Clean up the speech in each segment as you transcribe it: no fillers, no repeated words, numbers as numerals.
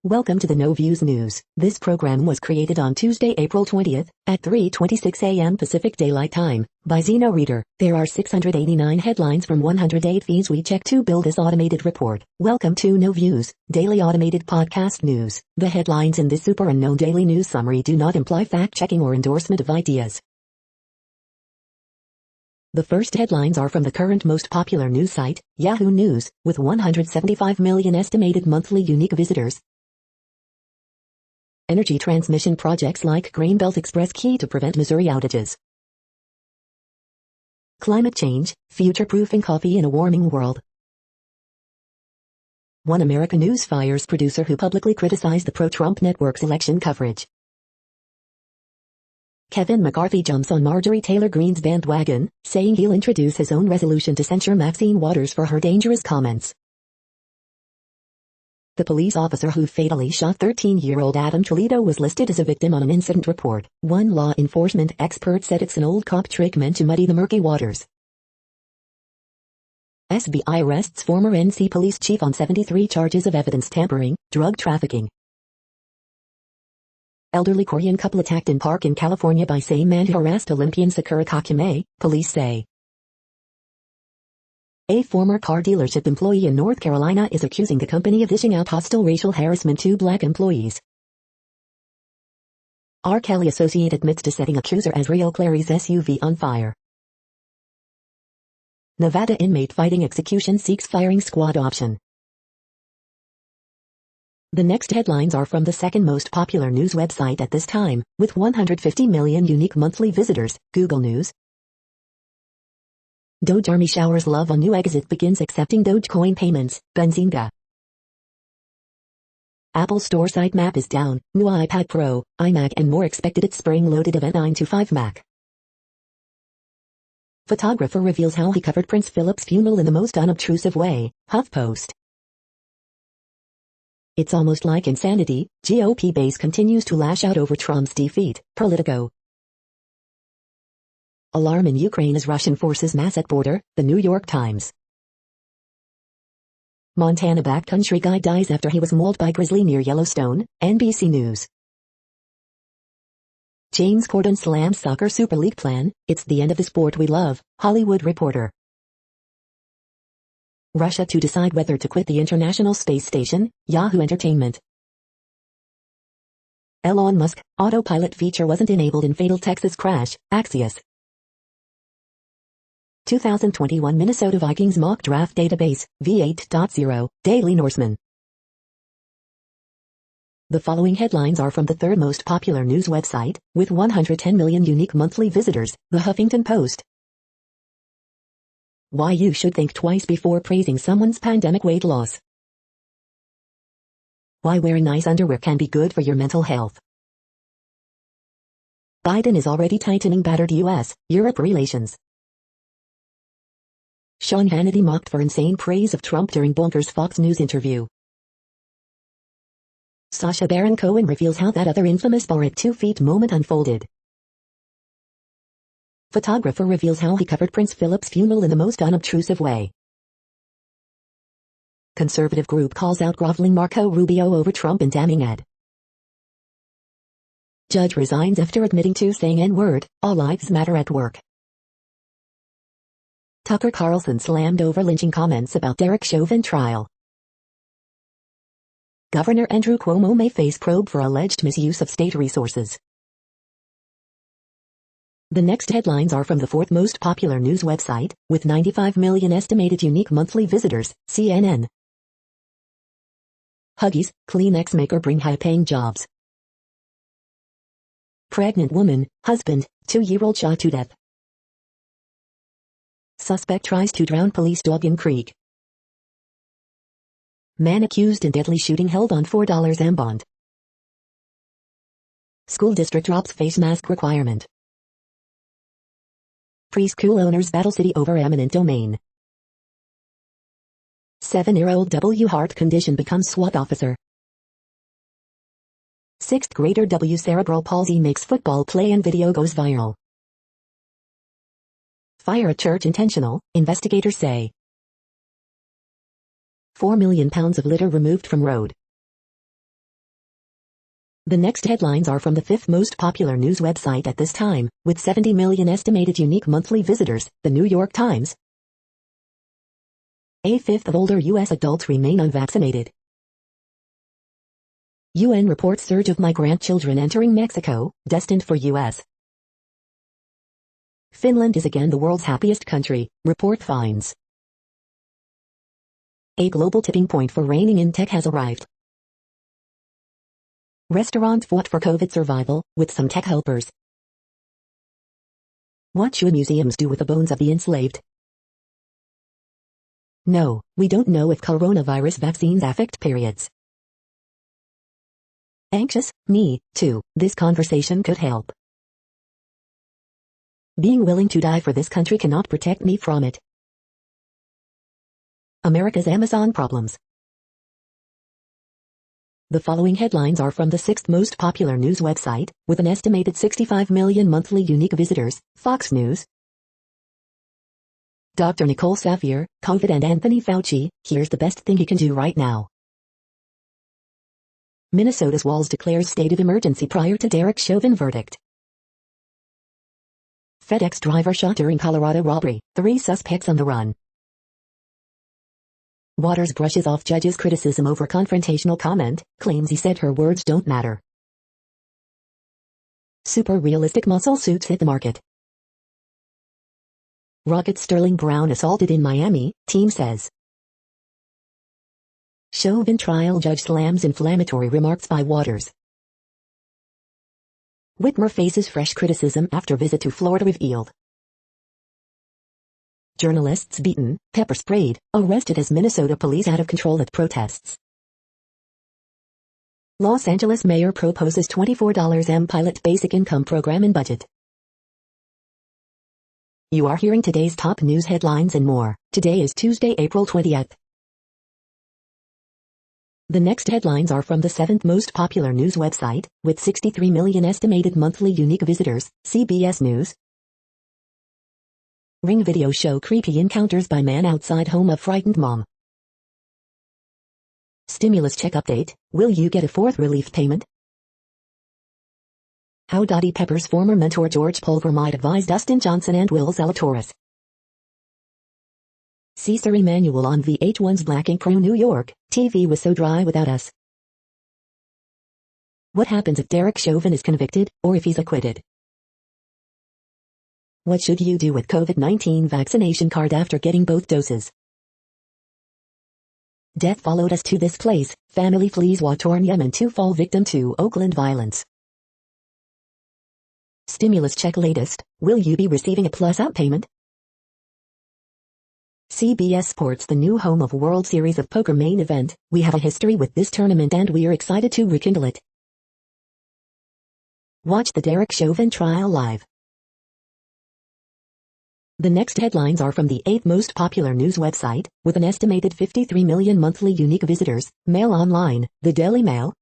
Welcome to the No Views News. This program was created on Tuesday, April 20th, at 3:26 a.m. Pacific Daylight Time, by Zeno Reader. There are 689 headlines from 108 feeds we check to build this automated report. Welcome to No Views, daily automated podcast news. The headlines in this super unknown daily news summary do not imply fact-checking or endorsement of ideas. The first headlines are from the current most popular news site, Yahoo News, with 175 million estimated monthly unique visitors. Energy transmission projects like Grainbelt Express key to prevent Missouri outages. Climate change, future-proofing coffee in a warming world. One American News fires producer who publicly criticized the pro-Trump network's election coverage. Kevin McCarthy jumps on Marjorie Taylor Greene's bandwagon, saying he'll introduce his own resolution to censure Maxine Waters for her dangerous comments. The police officer who fatally shot 13-year-old Adam Toledo was listed as a victim on an incident report. One law enforcement expert said it's an old cop trick meant to muddy the murky waters. SBI arrests former NC police chief on 73 charges of evidence tampering, drug trafficking. Elderly Korean couple attacked in park in California by same man who harassed Olympian Sakura Kakame, police say. A former car dealership employee in North Carolina is accusing the company of dishing out hostile racial harassment to black employees. R. Kelly associate admits to setting accuser Azriel Clary's SUV on fire. Nevada inmate fighting execution seeks firing squad option. The next headlines are from the second most popular news website at this time, with 150 million unique monthly visitors, Google News. Doge Army showers love on new exit begins accepting Dogecoin payments, Benzinga. Apple Store sitemap is down, new iPad Pro, iMac and more expected at spring-loaded event 925 Mac. Photographer reveals how he covered Prince Philip's funeral in the most unobtrusive way, HuffPost. It's almost like insanity, GOP base continues to lash out over Trump's defeat, Politico. Alarm in Ukraine as Russian forces mass at border, The New York Times. Montana backcountry guy dies after he was mauled by grizzly near Yellowstone, NBC News. James Corden slams soccer Super League plan, it's the end of the sport we love, Hollywood Reporter. Russia to decide whether to quit the International Space Station, Yahoo Entertainment. Elon Musk, autopilot feature wasn't enabled in fatal Texas crash, Axios. 2021 Minnesota Vikings mock draft database, V8.0, Daily Norseman. The following headlines are from the third most popular news website, with 110 million unique monthly visitors, The Huffington Post. Why you should think twice before praising someone's pandemic weight loss. Why wearing nice underwear can be good for your mental health. Biden is already tightening battered U.S.-Europe relations. Sean Hannity mocked for insane praise of Trump during bonkers Fox News interview. Sacha Baron Cohen reveals how that other infamous bar at 2 feet moment unfolded. Photographer reveals how he covered Prince Philip's funeral in the most unobtrusive way. Conservative group calls out groveling Marco Rubio over Trump and damning ad. Judge resigns after admitting to saying N-word, all lives matter at work. Tucker Carlson slammed over lynching comments about Derek Chauvin trial. Governor Andrew Cuomo may face probe for alleged misuse of state resources. The next headlines are from the fourth most popular news website, with 95 million estimated unique monthly visitors, CNN. Huggies, Kleenex maker bring high-paying jobs. Pregnant woman, husband, 2-year-old shot to death. Suspect tries to drown police dog in creek. Man accused in deadly shooting held on $4 and bond. School district drops face mask requirement. Preschool owners battle city over eminent domain. 7-year-old W heart condition becomes SWAT officer. 6th grader W cerebral palsy makes football play and video goes viral. Fire at church intentional, investigators say. 4 million pounds of litter removed from road. The next headlines are from the fifth most popular news website at this time, with 70 million estimated unique monthly visitors, the New York Times. A fifth of older U.S. adults remain unvaccinated. UN reports surge of migrant children entering Mexico, destined for U.S. Finland is again the world's happiest country, report finds. A global tipping point for reigning in tech has arrived. Restaurants fought for COVID survival, with some tech helpers. What should museums do with the bones of the enslaved? No, we don't know if coronavirus vaccines affect periods. Anxious? Me, too. This conversation could help. Being willing to die for this country cannot protect me from it. America's Amazon problems. The following headlines are from the sixth most popular news website, with an estimated 65 million monthly unique visitors, Fox News. Dr. Nicole Saphier, COVID and Anthony Fauci, here's the best thing he can do right now. Minnesota's Walls declares state of emergency prior to Derek Chauvin verdict. FedEx driver shot during Colorado robbery, 3 suspects on the run. Waters brushes off judge's criticism over confrontational comment, claims he said her words don't matter. Super realistic muscle suits hit the market. Rockets Sterling Brown assaulted in Miami, team says. Chauvin trial judge slams inflammatory remarks by Waters. Whitmer faces fresh criticism after visit to Florida revealed. Journalists beaten, pepper sprayed, arrested as Minnesota police out of control at protests. Los Angeles mayor proposes $24 pilot basic income program in budget. You are hearing today's top news headlines and more. Today is Tuesday, April 20th. The next headlines are from the seventh most popular news website, with 63 million estimated monthly unique visitors, CBS News. Ring video show creepy encounters by man outside home of frightened mom. Stimulus check update, will you get a fourth relief payment? How Dottie Pepper's former mentor George Pulver might advise Dustin Johnson and Will Zalatoris. Cesar Emanuel on VH1's Black Ink Crew New York, TV was so dry without us. What happens if Derek Chauvin is convicted, or if he's acquitted? What should you do with COVID-19 vaccination card after getting both doses? Death followed us to this place, family flees war-torn Yemen to fall victim to Oakland violence. Stimulus check latest, will you be receiving a plus-out payment? CBS Sports, the new home of World Series of Poker main event. We have a history with this tournament and we're excited to rekindle it. Watch the Derek Chauvin trial live. The next headlines are from the eighth most popular news website, with an estimated 53 million monthly unique visitors, Mail Online, the Daily Mail.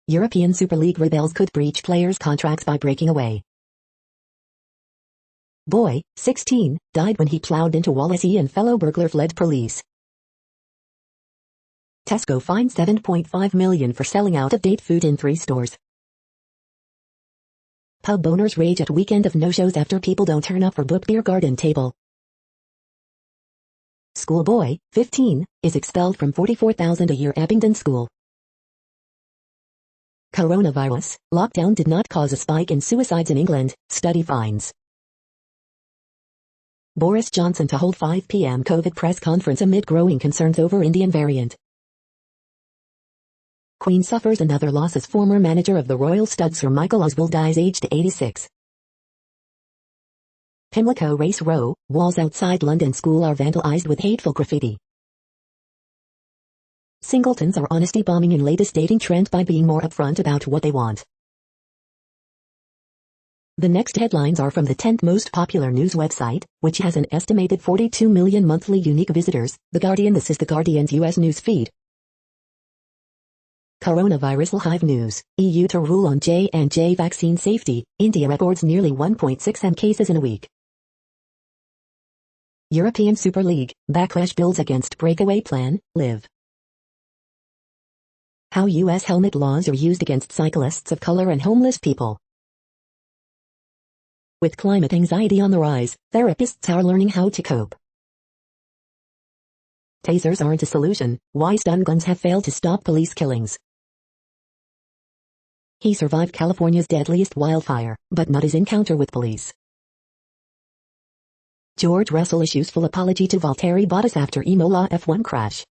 European Super League rebels could breach players' contracts by breaking away. Boy, 16, died when he plowed into Wallasey and fellow burglar fled police. Tesco fined $7.5 million for selling out-of-date food in 3 stores. Pub owners rage at weekend of no-shows after people don't turn up for book beer garden table. Schoolboy, 15, is expelled from $44,000 a year Abingdon School. Coronavirus, lockdown did not cause a spike in suicides in England, study finds. Boris Johnson to hold 5 p.m. COVID press conference amid growing concerns over Indian variant. Queen suffers another loss as former manager of the Royal Stud Sir Michael Oswald dies aged 86. Pimlico Race Row, walls outside London School are vandalized with hateful graffiti. Singletons are honesty bombing in latest dating trend by being more upfront about what they want. The next headlines are from the 10th most popular news website, which has an estimated 42 million monthly unique visitors, The Guardian. This is The Guardian's U.S. news feed. Coronavirus Hive News, EU to rule on J&J vaccine safety, India records nearly 1.6 million cases in a week. European Super League, backlash builds against breakaway plan, live. How U.S. helmet laws are used against cyclists of color and homeless people. With climate anxiety on the rise, therapists are learning how to cope. Tasers aren't a solution. Why stun guns have failed to stop police killings. He survived California's deadliest wildfire, but not his encounter with police. George Russell issues full apology to Valtteri Bottas after Imola F1 crash.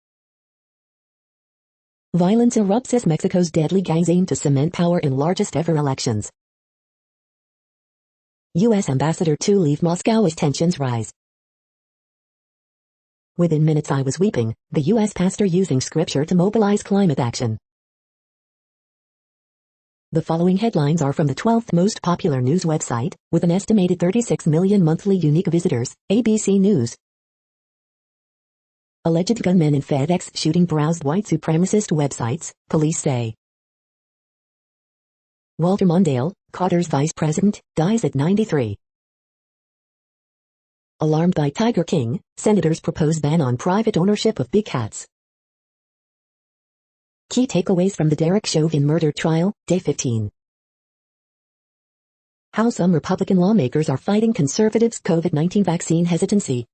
Violence erupts as Mexico's deadly gangs aim to cement power in largest ever elections. U.S. ambassador to leave Moscow as tensions rise. Within minutes I was weeping, the U.S. pastor using scripture to mobilize climate action. The following headlines are from the 12th most popular news website, with an estimated 36 million monthly unique visitors, ABC News. Alleged gunmen in FedEx shooting browsed white supremacist websites, police say. Walter Mondale, Qatar's vice president, dies at 93. Alarmed by Tiger King, senators propose ban on private ownership of big cats. Key takeaways from the Derek Chauvin murder trial, Day 15. How some Republican lawmakers are fighting conservatives' COVID-19 vaccine hesitancy.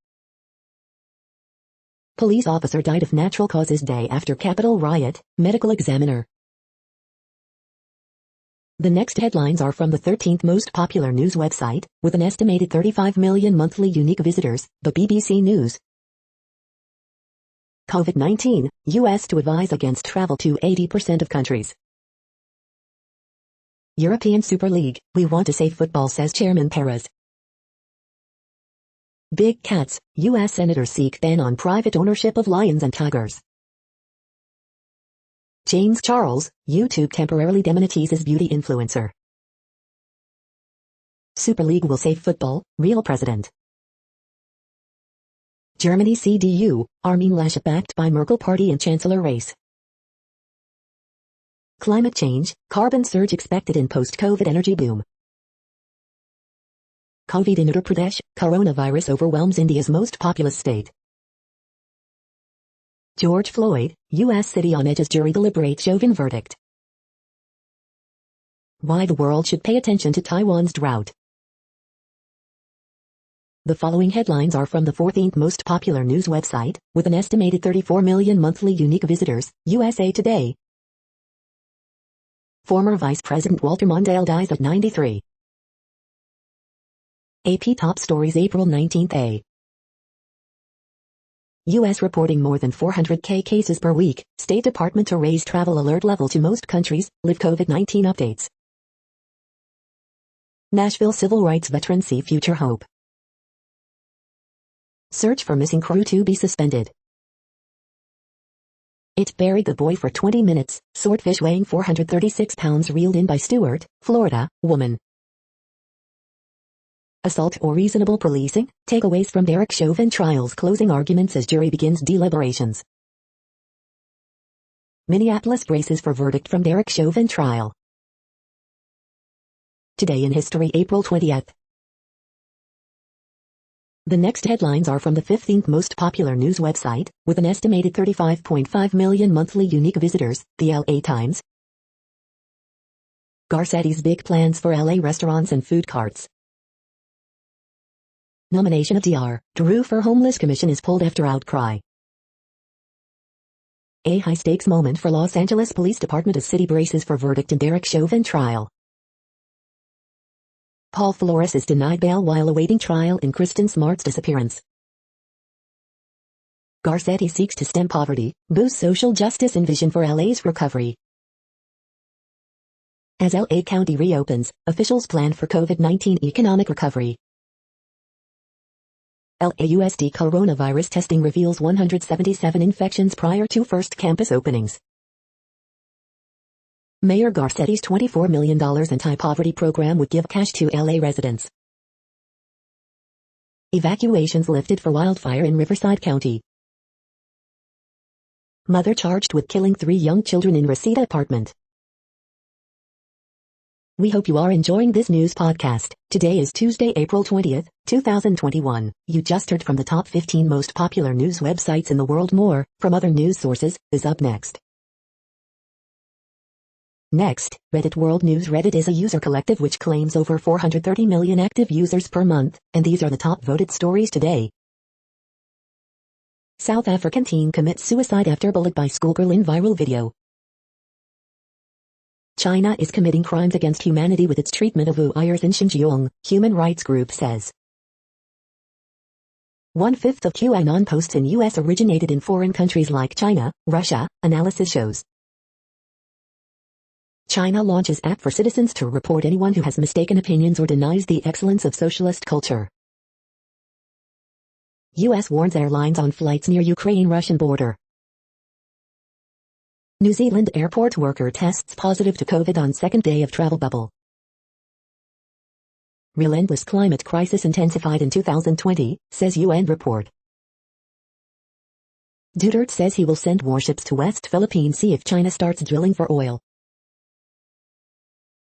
Police officer died of natural causes day after Capitol riot, medical examiner. The next headlines are from the 13th most popular news website, with an estimated 35 million monthly unique visitors, the BBC News. COVID-19, U.S. to advise against travel to 80% of countries. European Super League, we want to save football, says Chairman Perez. Big cats, U.S. senators seek ban on private ownership of lions and tigers. James Charles, YouTube temporarily demonetizes beauty influencer. Super League will save football, real president. Germany CDU, Armin Laschet backed by Merkel party in chancellor race. Climate change, carbon surge expected in post-COVID energy boom. COVID in Uttar Pradesh, coronavirus overwhelms India's most populous state. George Floyd, U.S. city on edge as jury deliberates Chauvin verdict. Why the world should pay attention to Taiwan's drought. The following headlines are from the 14th most popular news website, with an estimated 34 million monthly unique visitors, USA Today. Former Vice President Walter Mondale dies at 93. AP Top Stories April 19th. U.S. reporting more than 400,000 cases per week, State Department to raise travel alert level to most countries, live COVID-19 updates. Nashville civil rights veterans see future hope. Search for missing crew to be suspended. It buried the boy for 20 minutes, swordfish weighing 436 pounds reeled in by Stewart, Florida, woman. Assault or reasonable policing, takeaways from Derek Chauvin trial's closing arguments as jury begins deliberations. Minneapolis braces for verdict from Derek Chauvin trial. Today in history, April 20th. The next headlines are from the 15th most popular news website, with an estimated 35.5 million monthly unique visitors, the LA Times. Garcetti's big plans for LA restaurants and food carts. Nomination of Dr. Drew for Homeless Commission is pulled after outcry. A high-stakes moment for Los Angeles Police Department as city braces for verdict in Derek Chauvin trial. Paul Flores is denied bail while awaiting trial in Kristen Smart's disappearance. Garcetti seeks to stem poverty, boost social justice and vision for LA's recovery. As LA County reopens, officials plan for COVID-19 economic recovery. LAUSD coronavirus testing reveals 177 infections prior to first campus openings. Mayor Garcetti's $24 million anti-poverty program would give cash to LA residents. Evacuations lifted for wildfire in Riverside County. Mother charged with killing 3 young children in Reseda apartment. We hope you are enjoying this news podcast. Today is Tuesday, April 20th, 2021. You just heard from the top 15 most popular news websites in the world. More from other news sources is up next. Next, Reddit World News. Reddit is a user collective which claims over 430 million active users per month, and these are the top voted stories today. South African teen commits suicide after bullied by schoolgirl in viral video. China is committing crimes against humanity with its treatment of Uyghurs in Xinjiang, human rights group says. 1/5 of QAnon posts in US originated in foreign countries like China, Russia, analysis shows. China launches app for citizens to report anyone who has mistaken opinions or denies the excellence of socialist culture. US warns airlines on flights near Ukraine-Russian border. New Zealand airport worker tests positive to COVID on second day of travel bubble. Relentless climate crisis intensified in 2020, says UN report. Duterte says he will send warships to West Philippine Sea if China starts drilling for oil.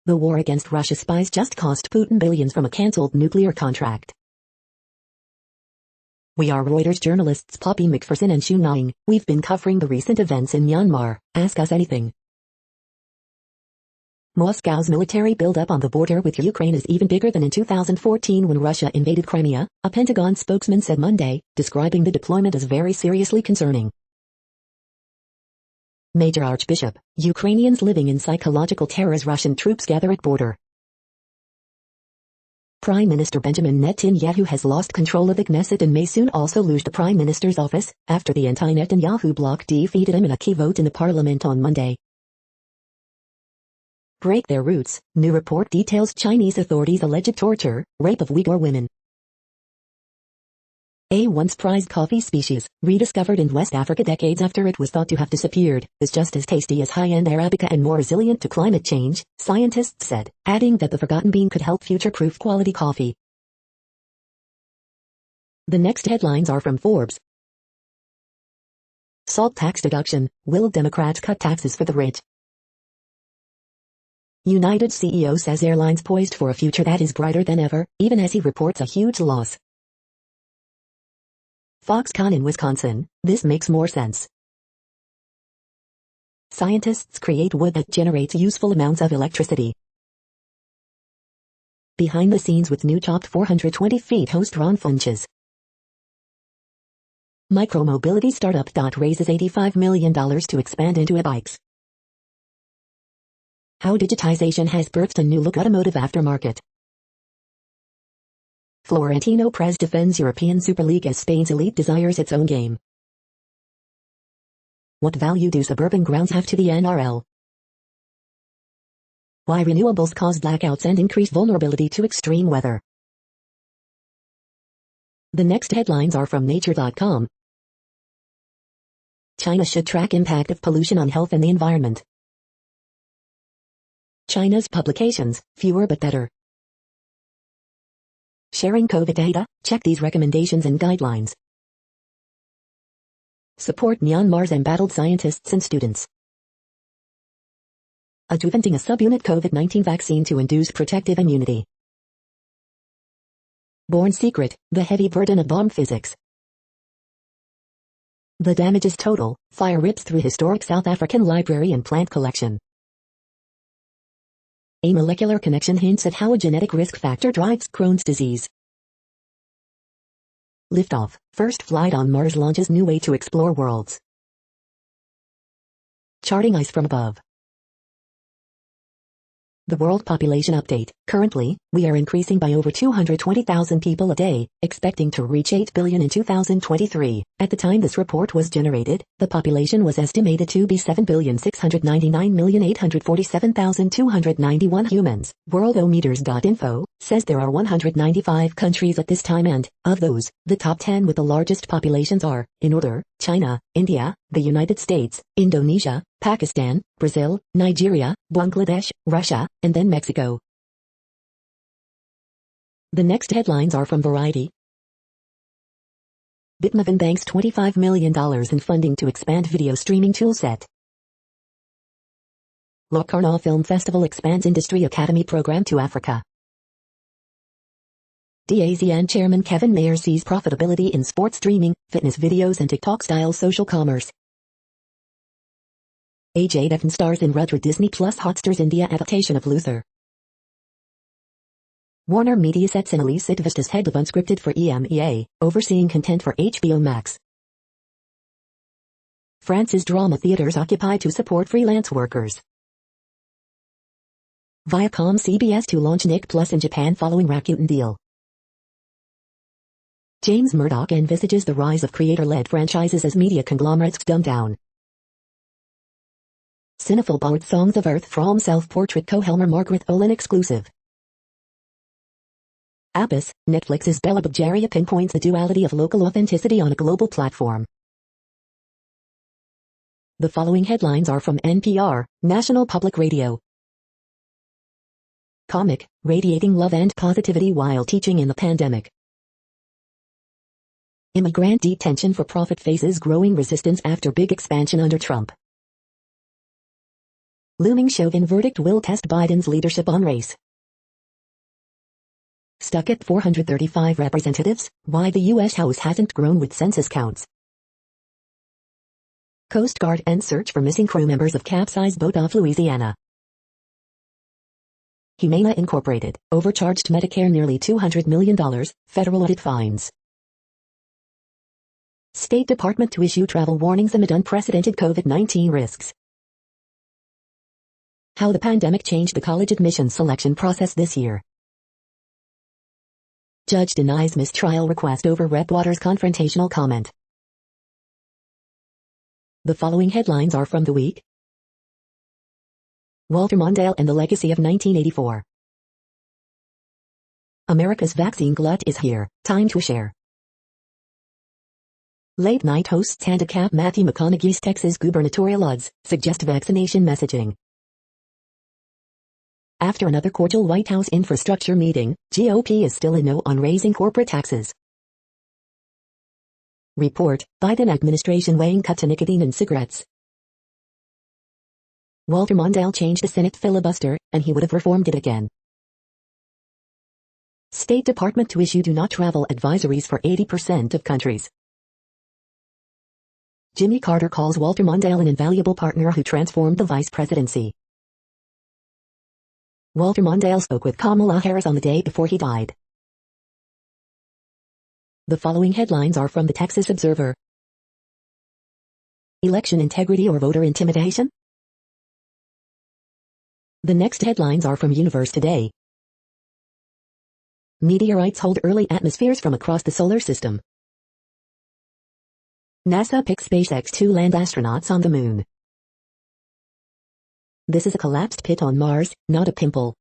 The war against Russia spies just cost Putin billions from a cancelled nuclear contract. We are Reuters journalists Poppy McPherson and Xu Nang. We've been covering the recent events in Myanmar. Ask us anything. Moscow's military buildup on the border with Ukraine is even bigger than in 2014 when Russia invaded Crimea, a Pentagon spokesman said Monday, describing the deployment as very seriously concerning. Major Archbishop, Ukrainians living in psychological terror as Russian troops gather at border. Prime Minister Benjamin Netanyahu has lost control of the Knesset and may soon also lose the Prime Minister's office, after the anti-Netanyahu bloc defeated him in a key vote in the parliament on Monday. Break their roots. New report details Chinese authorities' alleged torture, rape of Uyghur women. A once prized coffee species, rediscovered in West Africa decades after it was thought to have disappeared, is just as tasty as high-end Arabica and more resilient to climate change, scientists said, adding that the forgotten bean could help future-proof quality coffee. The next headlines are from Forbes. Salt tax deduction, will Democrats cut taxes for the rich? United CEO says airlines poised for a future that is brighter than ever, even as he reports a huge loss. Foxconn in Wisconsin, this makes more sense. Scientists create wood that generates useful amounts of electricity. Behind the scenes with new chopped 420 feet host Ron Funches. Micromobility startup raises $85 million to expand into e-bikes. How digitization has birthed a new look automotive aftermarket. Florentino Perez defends European Super League as Spain's elite desires its own game. What value do suburban grounds have to the NRL? Why renewables cause blackouts and increase vulnerability to extreme weather. The next headlines are from Nature.com. China should track impact of pollution on health and the environment. China's publications, fewer but better. Sharing COVID data, check these recommendations and guidelines. Support Myanmar's embattled scientists and students. Adjuvanting a subunit COVID-19 vaccine to induce protective immunity. Born secret, the heavy burden of bomb physics. The damage is total, fire rips through historic South African library and plant collection. A molecular connection hints at how a genetic risk factor drives Crohn's disease. Liftoff, first flight on Mars launches new way to explore worlds. Charting ice from above. The world population update. Currently, we are increasing by over 220,000 people a day, expecting to reach 8 billion in 2023. At the time this report was generated, the population was estimated to be 7,699,847,291 humans. Worldometers.info says there are 195 countries at this time and, of those, the top 10 with the largest populations are, in order, China, India, the United States, Indonesia, Pakistan, Brazil, Nigeria, Bangladesh, Russia, and then Mexico. The next headlines are from Variety. Bitmaven banks $25 million in funding to expand video streaming toolset. Locarno Film Festival expands Industry Academy program to Africa. DAZN Chairman Kevin Mayer sees profitability in sports streaming, fitness videos and TikTok-style social commerce. Age 8 Evan stars in Rudra Disney Plus Hotstar's India adaptation of Luther. Warner Media sets in Elise Itvest as head of unscripted for EMEA, overseeing content for HBO Max. France's drama theaters occupied to support freelance workers. Viacom CBS to launch Nick Plus in Japan following Rakuten deal. James Murdoch envisages the rise of creator-led franchises as media conglomerates dumb down. Cinephile borrowed Songs of Earth from self-portrait co-helmer Margaret Olin exclusive. Abyss, Netflix's Bela Bajaria pinpoints the duality of local authenticity on a global platform. The following headlines are from NPR, National Public Radio. Comic, radiating love and positivity while teaching in the pandemic. Immigrant detention for profit faces growing resistance after big expansion under Trump. Looming Chauvin verdict will test Biden's leadership on race. Stuck at 435 representatives, why the U.S. House hasn't grown with census counts. Coast Guard ends search for missing crew members of capsized boat off Louisiana. Humana Incorporated, overcharged Medicare nearly $200 million, federal audit fines. State Department to issue travel warnings amid unprecedented COVID-19 risks. How the pandemic changed the college admissions selection process this year. Judge denies mistrial request over Rep. Waters' confrontational comment. The following headlines are from The Week. Walter Mondale and the Legacy of 1984. America's vaccine glut is here, time to share. Late night hosts handicap Matthew McConaughey's Texas gubernatorial odds, suggest vaccination messaging. After another cordial White House infrastructure meeting, GOP is still a no on raising corporate taxes. Report, Biden administration weighing cut to nicotine in cigarettes. Walter Mondale changed the Senate filibuster, and he would have reformed it again. State Department to issue do not travel advisories for 80% of countries. Jimmy Carter calls Walter Mondale an invaluable partner who transformed the vice presidency. Walter Mondale spoke with Kamala Harris on the day before he died. The following headlines are from the Texas Observer. Election integrity or voter intimidation? The next headlines are from Universe Today. Meteorites hold early atmospheres from across the solar system. NASA picks SpaceX to land astronauts on the moon. This is a collapsed pit on Mars, not a pimple.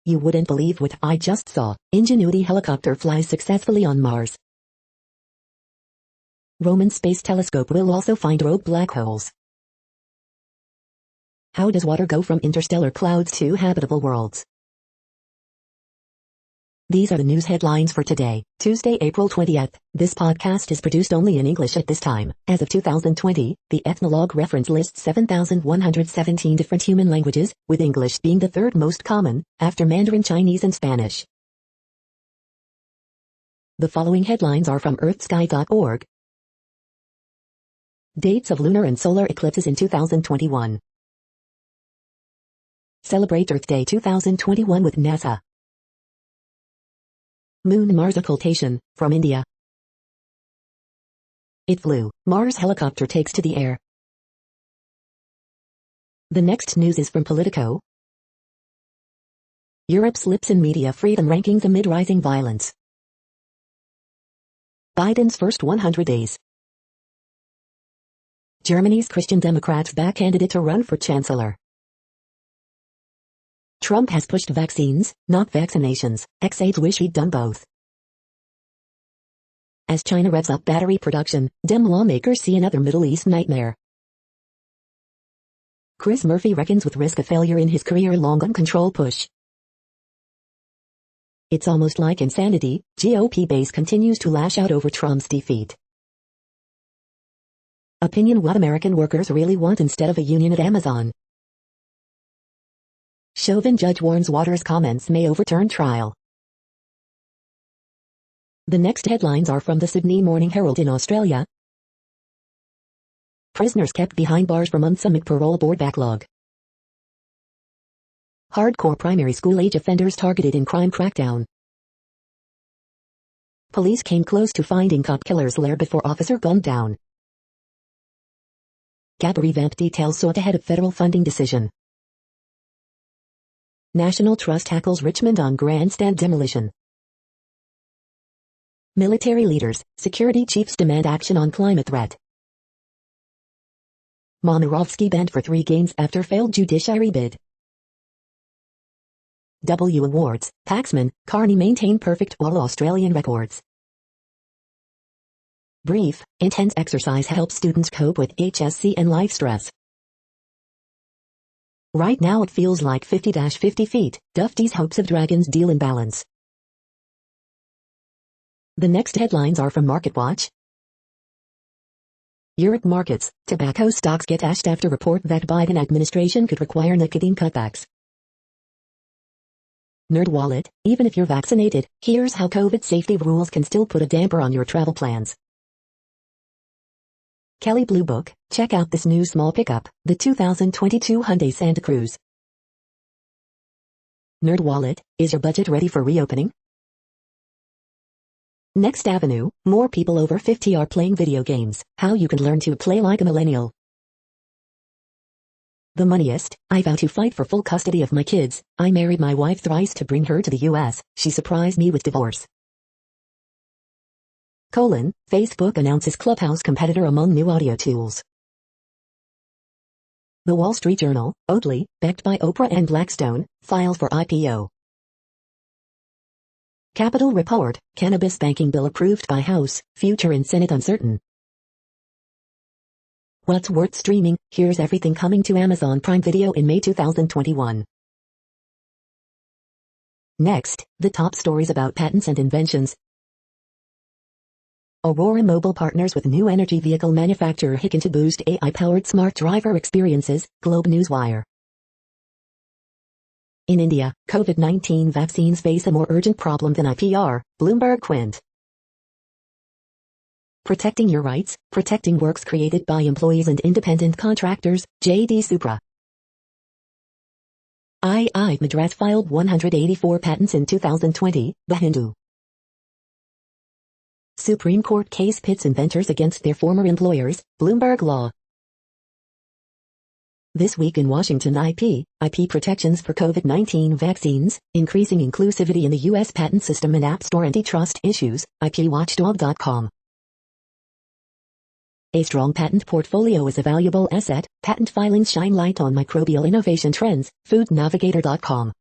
You wouldn't believe what I just saw. Ingenuity helicopter flies successfully on Mars. Roman Space Telescope will also find rogue black holes. How does water go from interstellar clouds to habitable worlds? These are the news headlines for today, Tuesday, April 20th. This podcast is produced only in English at this time. As of 2020, the Ethnologue reference lists 7,117 different human languages, with English being the third most common, after Mandarin Chinese and Spanish. The following headlines are from earthsky.org. Dates of lunar and solar eclipses in 2021. Celebrate Earth Day 2021 with NASA. Moon-Mars occultation, from India. It flew. Mars helicopter takes to the air. The next news is from Politico. Europe slips in media freedom rankings amid rising violence. Biden's first 100 days. Germany's Christian Democrats back candidate to run for chancellor. Trump has pushed vaccines, not vaccinations. Ex-aides wish he'd done both. As China revs up battery production, Dem lawmakers see another Middle East nightmare. Chris Murphy reckons with risk of failure in his career-long gun control push. It's almost like insanity. GOP base continues to lash out over Trump's defeat. Opinion: what American workers really want instead of a union at Amazon. Chauvin judge warns Waters' comments may overturn trial. The next headlines are from the Sydney Morning Herald in Australia. Prisoners kept behind bars for months amid parole board backlog. Hardcore primary school-age offenders targeted in crime crackdown. Police came close to finding cop killer's lair before officer gunned down. Gap revamp details sought ahead of federal funding decision. National Trust tackles Richmond on grandstand demolition. Military leaders, security chiefs demand action on climate threat. Momirovsky banned for 3 games after failed judiciary bid. W Awards, Paxman, Carney maintain perfect All-Australian records. Brief, intense exercise helps students cope with HSC and life stress. Right now it feels like 50-50 feet, Dufty's hopes of Dragons deal imbalance. The next headlines are from MarketWatch. Europe markets, tobacco stocks get ashed after report that Biden administration could require nicotine cutbacks. NerdWallet, even if you're vaccinated, here's how COVID safety rules can still put a damper on your travel plans. Kelley Blue Book, check out this new small pickup, the 2022 Hyundai Santa Cruz. NerdWallet, is your budget ready for reopening? Next Avenue, more people over 50 are playing video games, how you can learn to play like a millennial. The Moneyest, I vow to fight for full custody of my kids. I married my wife thrice to bring her to the US. She surprised me with divorce. Facebook announces Clubhouse competitor among new audio tools. The Wall Street Journal, Oatly, backed by Oprah and Blackstone, file for IPO. Capitol Report, cannabis banking bill approved by House, future in Senate uncertain. What's worth streaming? Here's everything coming to Amazon Prime Video in May 2021. Next, the top stories about patents and inventions. Aurora Mobile partners with new energy vehicle manufacturer Hiken to boost AI-powered smart driver experiences, Globe Newswire. In India, COVID-19 vaccines face a more urgent problem than IPR, Bloomberg Quint. Protecting your rights, protecting works created by employees and independent contractors, J.D. Supra. IIT Madras filed 184 patents in 2020, The Hindu. Supreme Court case pits inventors against their former employers, Bloomberg Law. This week in Washington, IP protections for COVID-19 vaccines, increasing inclusivity in the U.S. patent system and App Store antitrust issues, IPWatchdog.com. A strong patent portfolio is a valuable asset. Patent filings shine light on microbial innovation trends, foodnavigator.com.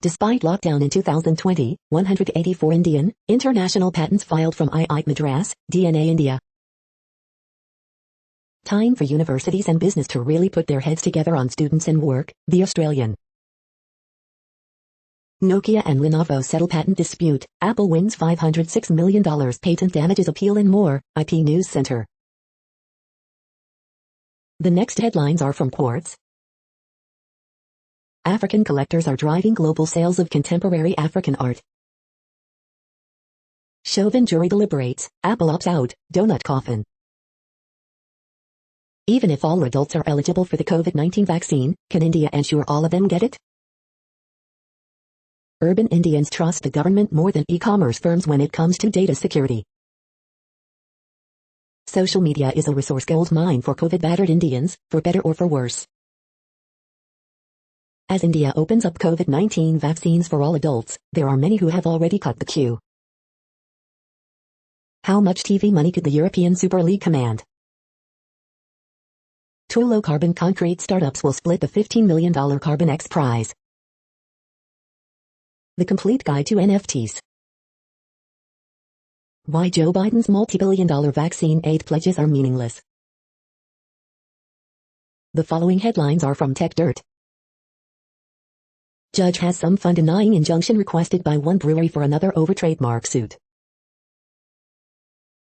Despite lockdown in 2020, 184 Indian, international patents filed from IIT Madras, DNA India. Time for universities and business to really put their heads together on students and work, The Australian. Nokia and Lenovo settle patent dispute, Apple wins $506 million patent damages appeal and more, IP News Center. The next headlines are from Quartz. African collectors are driving global sales of contemporary African art. Chauvin jury deliberates, Apple opts out, donut coffin. Even if all adults are eligible for the COVID-19 vaccine, can India ensure all of them get it? Urban Indians trust the government more than e-commerce firms when it comes to data security. Social media is a resource gold mine for COVID-battered Indians, for better or for worse. As India opens up COVID-19 vaccines for all adults, there are many who have already cut the queue. How much TV money could the European Super League command? Two low-carbon concrete startups will split the $15 million Carbon X prize. The complete guide to NFTs. Why Joe Biden's multi-billion-dollar vaccine aid pledges are meaningless. The following headlines are from TechDirt. Judge has some fun denying injunction requested by one brewery for another over trademark suit.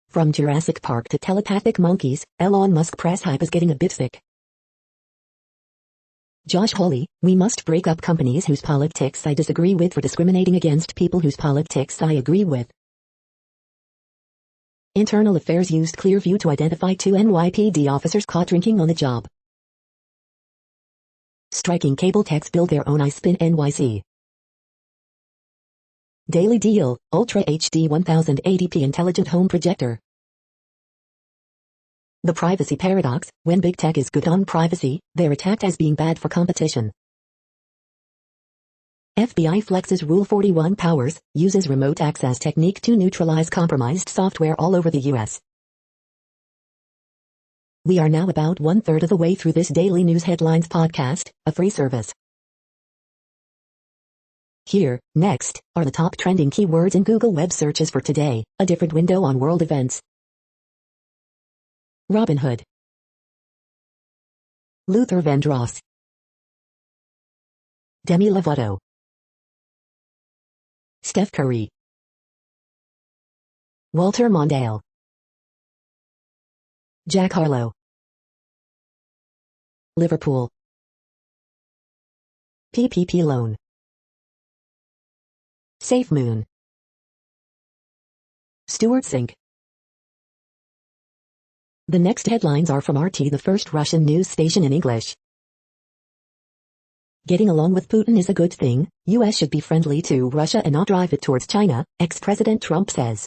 From Jurassic Park to telepathic monkeys, Elon Musk press hype is getting a bit thick. Josh Hawley, we must break up companies whose politics I disagree with for discriminating against people whose politics I agree with. Internal Affairs used Clearview to identify 2 NYPD officers caught drinking on the job. Striking cable techs build their own iSpin NYC. Daily Deal, Ultra HD 1080p Intelligent Home Projector. The Privacy Paradox, when big tech is good on privacy, they're attacked as being bad for competition. FBI flexes Rule 41 powers, uses remote access technique to neutralize compromised software all over the U.S. We are now about 1/3 of the way through this daily news headlines podcast, a free service. Here, next, are the top trending keywords in Google web searches for today, a different window on world events. Robin Hood. Luther Vandross. Demi Lovato. Steph Curry. Walter Mondale. Jack Harlow. Liverpool. PPP loan. SafeMoon. Stuart Sink. The next headlines are from RT, the first Russian news station in English. Getting along with Putin is a good thing. US should be friendly to Russia and not drive it towards China, ex-President Trump says.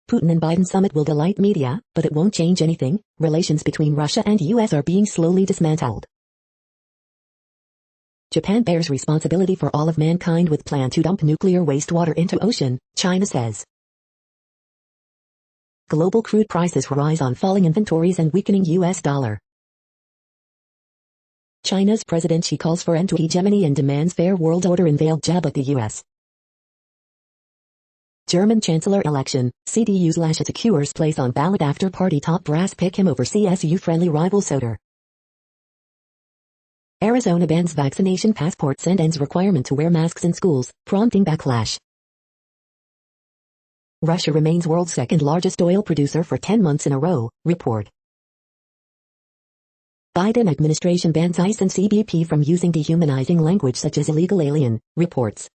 Putin and Biden summit will delight media, but it won't change anything. Relations between Russia and US are being slowly dismantled. Japan bears responsibility for all of mankind with plan to dump nuclear wastewater into ocean, China says. Global crude prices rise on falling inventories and weakening US dollar. China's President Xi calls for end to hegemony and demands fair world order in veiled jab at the US. German Chancellor election, CDU's Laschet secures place on ballot after party top brass pick him over CSU-friendly rival Soder. Arizona bans vaccination passports and ends requirement to wear masks in schools, prompting backlash. Russia remains world's second largest oil producer for 10 months in a row, report. Biden administration bans ICE and CBP from using dehumanizing language such as illegal alien, reports.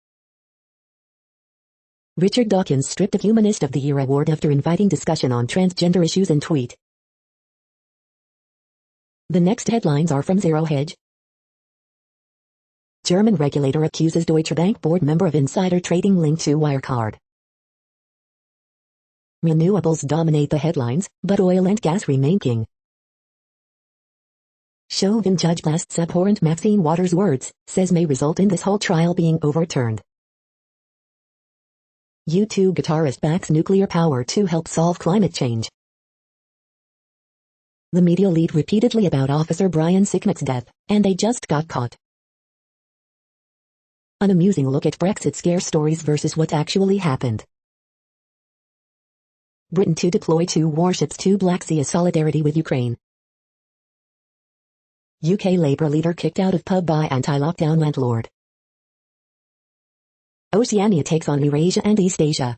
Richard Dawkins stripped of Humanist of the Year award after inviting discussion on transgender issues in tweet. The next headlines are from Zero Hedge. German regulator accuses Deutsche Bank board member of insider trading linked to Wirecard. Renewables dominate the headlines, but oil and gas remain king. Chauvin judge blasts abhorrent Maxine Waters' words, says may result in this whole trial being overturned. U2 guitarist backs nuclear power to help solve climate change. The media lead repeatedly about Officer Brian Sicknick's death, and they just got caught. An amusing look at Brexit scare stories versus what actually happened. Britain to deploy 2 warships to Black Sea as solidarity with Ukraine. UK Labour leader kicked out of pub by anti-lockdown landlord. Oceania takes on Eurasia and East Asia.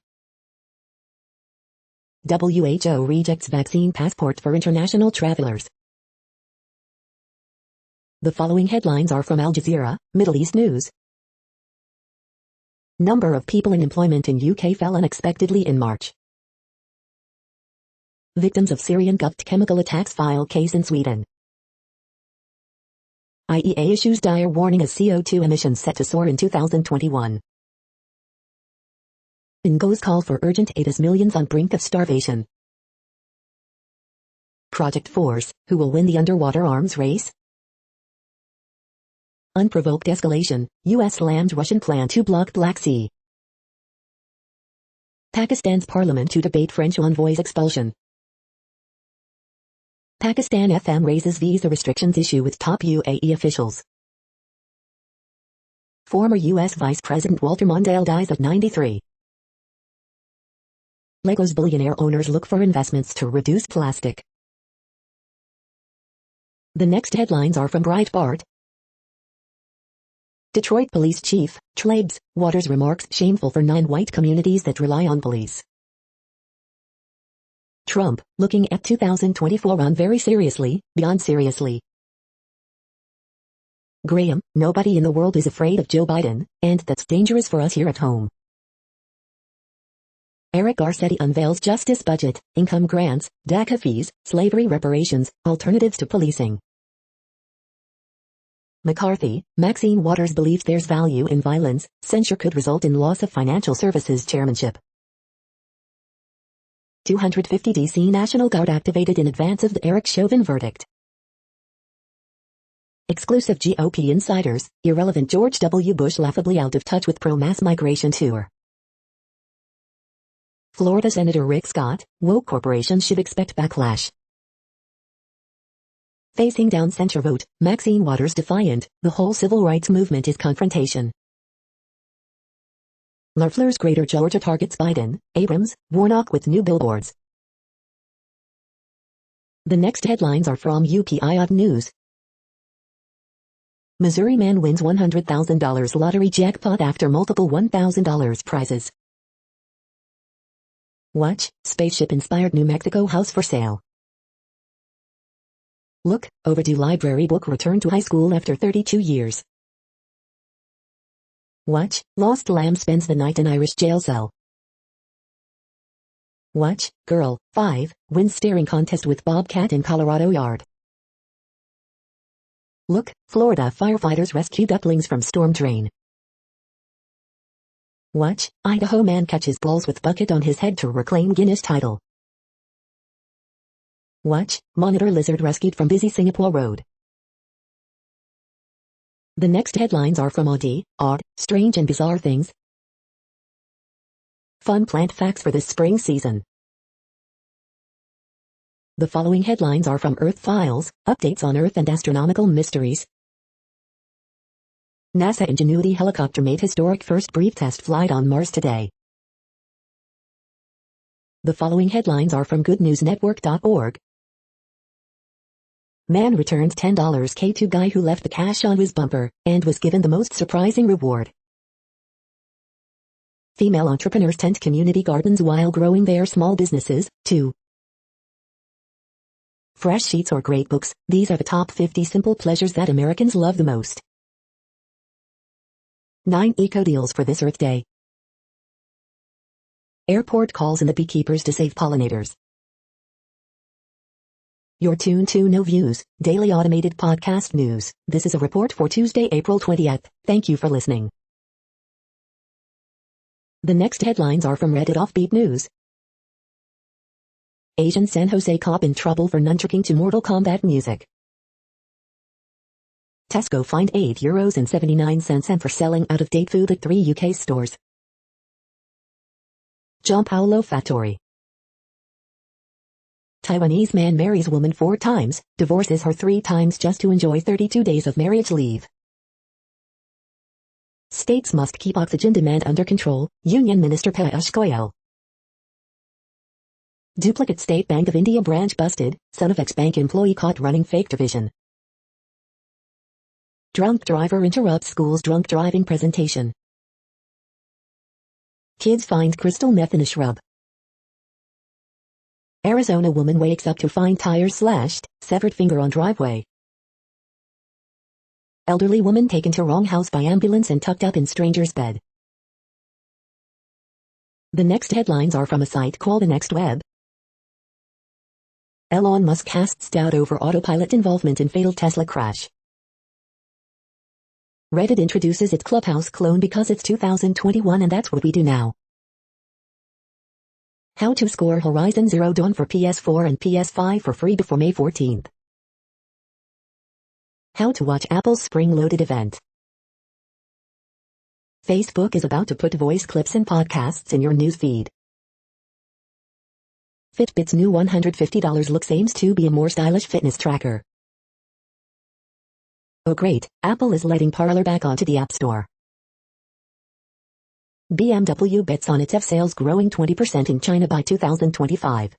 WHO rejects vaccine passport for international travelers. The following headlines are from Al Jazeera, Middle East News. Number of people in employment in UK fell unexpectedly in March. Victims of Syrian-governed chemical attacks file case in Sweden. IEA issues dire warning as CO2 emissions set to soar in 2021. Ingo's call for urgent aid as millions on brink of starvation. Project Force, who will win the underwater arms race? Unprovoked escalation, U.S. slams Russian plan to block Black Sea. Pakistan's parliament to debate French envoy's expulsion. Pakistan FM raises visa restrictions issue with top UAE officials. Former U.S. Vice President Walter Mondale dies at 93. Lego's billionaire owners look for investments to reduce plastic. The next headlines are from Breitbart. Detroit Police Chief, Trlabes, Waters remarks shameful for 9 white communities that rely on police. Trump, looking at 2024 on very seriously, beyond seriously. Graham, nobody in the world is afraid of Joe Biden, and that's dangerous for us here at home. Eric Garcetti unveils justice budget, income grants, DACA fees, slavery reparations, alternatives to policing. McCarthy, Maxine Waters believes there's value in violence, censure could result in loss of financial services chairmanship. 250 D.C. National Guard activated in advance of the Eric Chauvin verdict. Exclusive GOP insiders, irrelevant George W. Bush laughably out of touch with pro-mass migration tour. Florida Senator Rick Scott, woke corporations should expect backlash. Facing down censure vote, Maxine Waters defiant, the whole civil rights movement is confrontation. Loeffler's Greater Georgia targets Biden, Abrams, Warnock with new billboards. The next headlines are from UPI News. Missouri man wins $100,000 lottery jackpot after multiple $1,000 prizes. Watch, spaceship-inspired New Mexico house for sale. Look, overdue library book returned to high school after 32 years. Watch, lost lamb spends the night in Irish jail cell. Watch, girl, 5, wins staring contest with bobcat in Colorado yard. Look, Florida firefighters rescue ducklings from storm drain. Watch, Idaho man catches balls with bucket on his head to reclaim Guinness title. Watch, monitor lizard rescued from busy Singapore road. The next headlines are from odd, strange and bizarre things. Fun plant facts for this spring season. The following headlines are from Earth Files, updates on Earth and astronomical mysteries. NASA Ingenuity helicopter made historic first brief test flight on Mars today. The following headlines are from goodnewsnetwork.org. Man returns $10 K to guy who left the cash on his bumper, and was given the most surprising reward. Female entrepreneurs tend community gardens while growing their small businesses, too. Fresh sheets or great books, these are the top 50 simple pleasures that Americans love the most. 9 eco deals for this Earth Day. Airport calls in the beekeepers to save pollinators. You're tuned to No Views, daily automated podcast news. This is a report for Tuesday, April 20th. Thank you for listening. The next headlines are from Reddit Offbeat News. Asian San Jose cop in trouble for nunchucking to Mortal Kombat music. Tesco fined €8.79 and for selling out-of-date food at 3 UK stores. John Paolo Fattori. Taiwanese man marries woman 4 times, divorces her 3 times just to enjoy 32 days of marriage leave. States must keep oxygen demand under control, Union Minister Piyush Goyal. Duplicate State Bank of India branch busted, son of ex-bank employee caught running fake division. Drunk driver interrupts school's drunk driving presentation. Kids find crystal meth in a shrub. Arizona woman wakes up to find tires slashed, severed finger on driveway. Elderly woman taken to wrong house by ambulance and tucked up in stranger's bed. The next headlines are from a site called The Next Web. Elon Musk casts doubt over autopilot involvement in fatal Tesla crash. Reddit introduces its Clubhouse clone because it's 2021 and that's what we do now. How to score Horizon Zero Dawn for PS4 and PS5 for free before May 14th. How to watch Apple's spring-loaded event. Facebook is about to put voice clips and podcasts in your news feed. Fitbit's new $150 looks aims to be a more stylish fitness tracker. Oh great, Apple is letting Parler back onto the App Store. BMW bets on its EV sales growing 20% in China by 2025.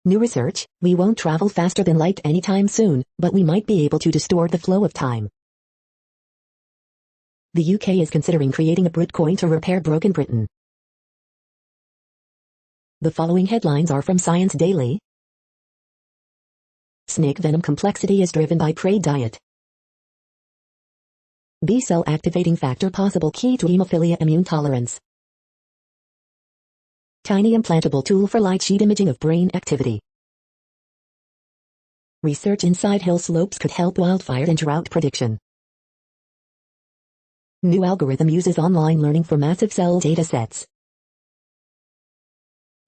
New research, we won't travel faster than light anytime soon, but we might be able to distort the flow of time. The UK is considering creating a Britcoin to repair broken Britain. The following headlines are from Science Daily. Snake venom complexity is driven by prey diet. B-cell activating factor possible key to hemophilia immune tolerance. Tiny implantable tool for light sheet imaging of brain activity. Research inside hill slopes could help wildfire and drought prediction. New algorithm uses online learning for massive cell datasets.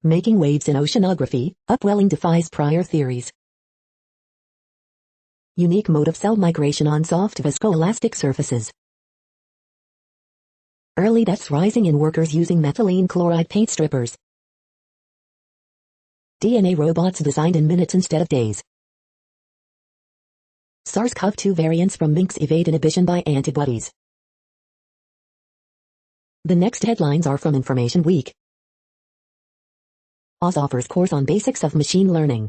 Making waves in oceanography, upwelling defies prior theories. Unique mode of cell migration on soft viscoelastic surfaces. Early deaths rising in workers using methylene chloride paint strippers. DNA robots designed in minutes instead of days. SARS-CoV-2 variants from minks evade inhibition by antibodies. The next headlines are from Information Week. Oz offers course on basics of machine learning.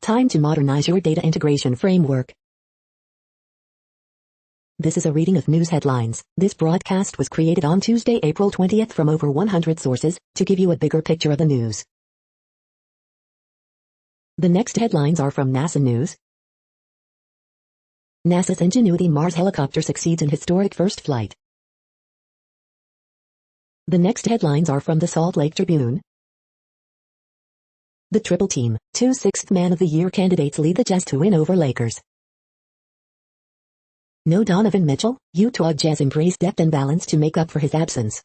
Time to modernize your data integration framework. This is a reading of news headlines. This broadcast was created on Tuesday, April 20th from over 100 sources to give you a bigger picture of the news. The next headlines are from NASA News. NASA's Ingenuity Mars helicopter succeeds in historic first flight. The next headlines are from the Salt Lake Tribune. The Triple Team, 2 Sixth Man of the Year candidates lead the Jazz to win over Lakers. No Donovan Mitchell, Utah Jazz embrace depth and balance to make up for his absence.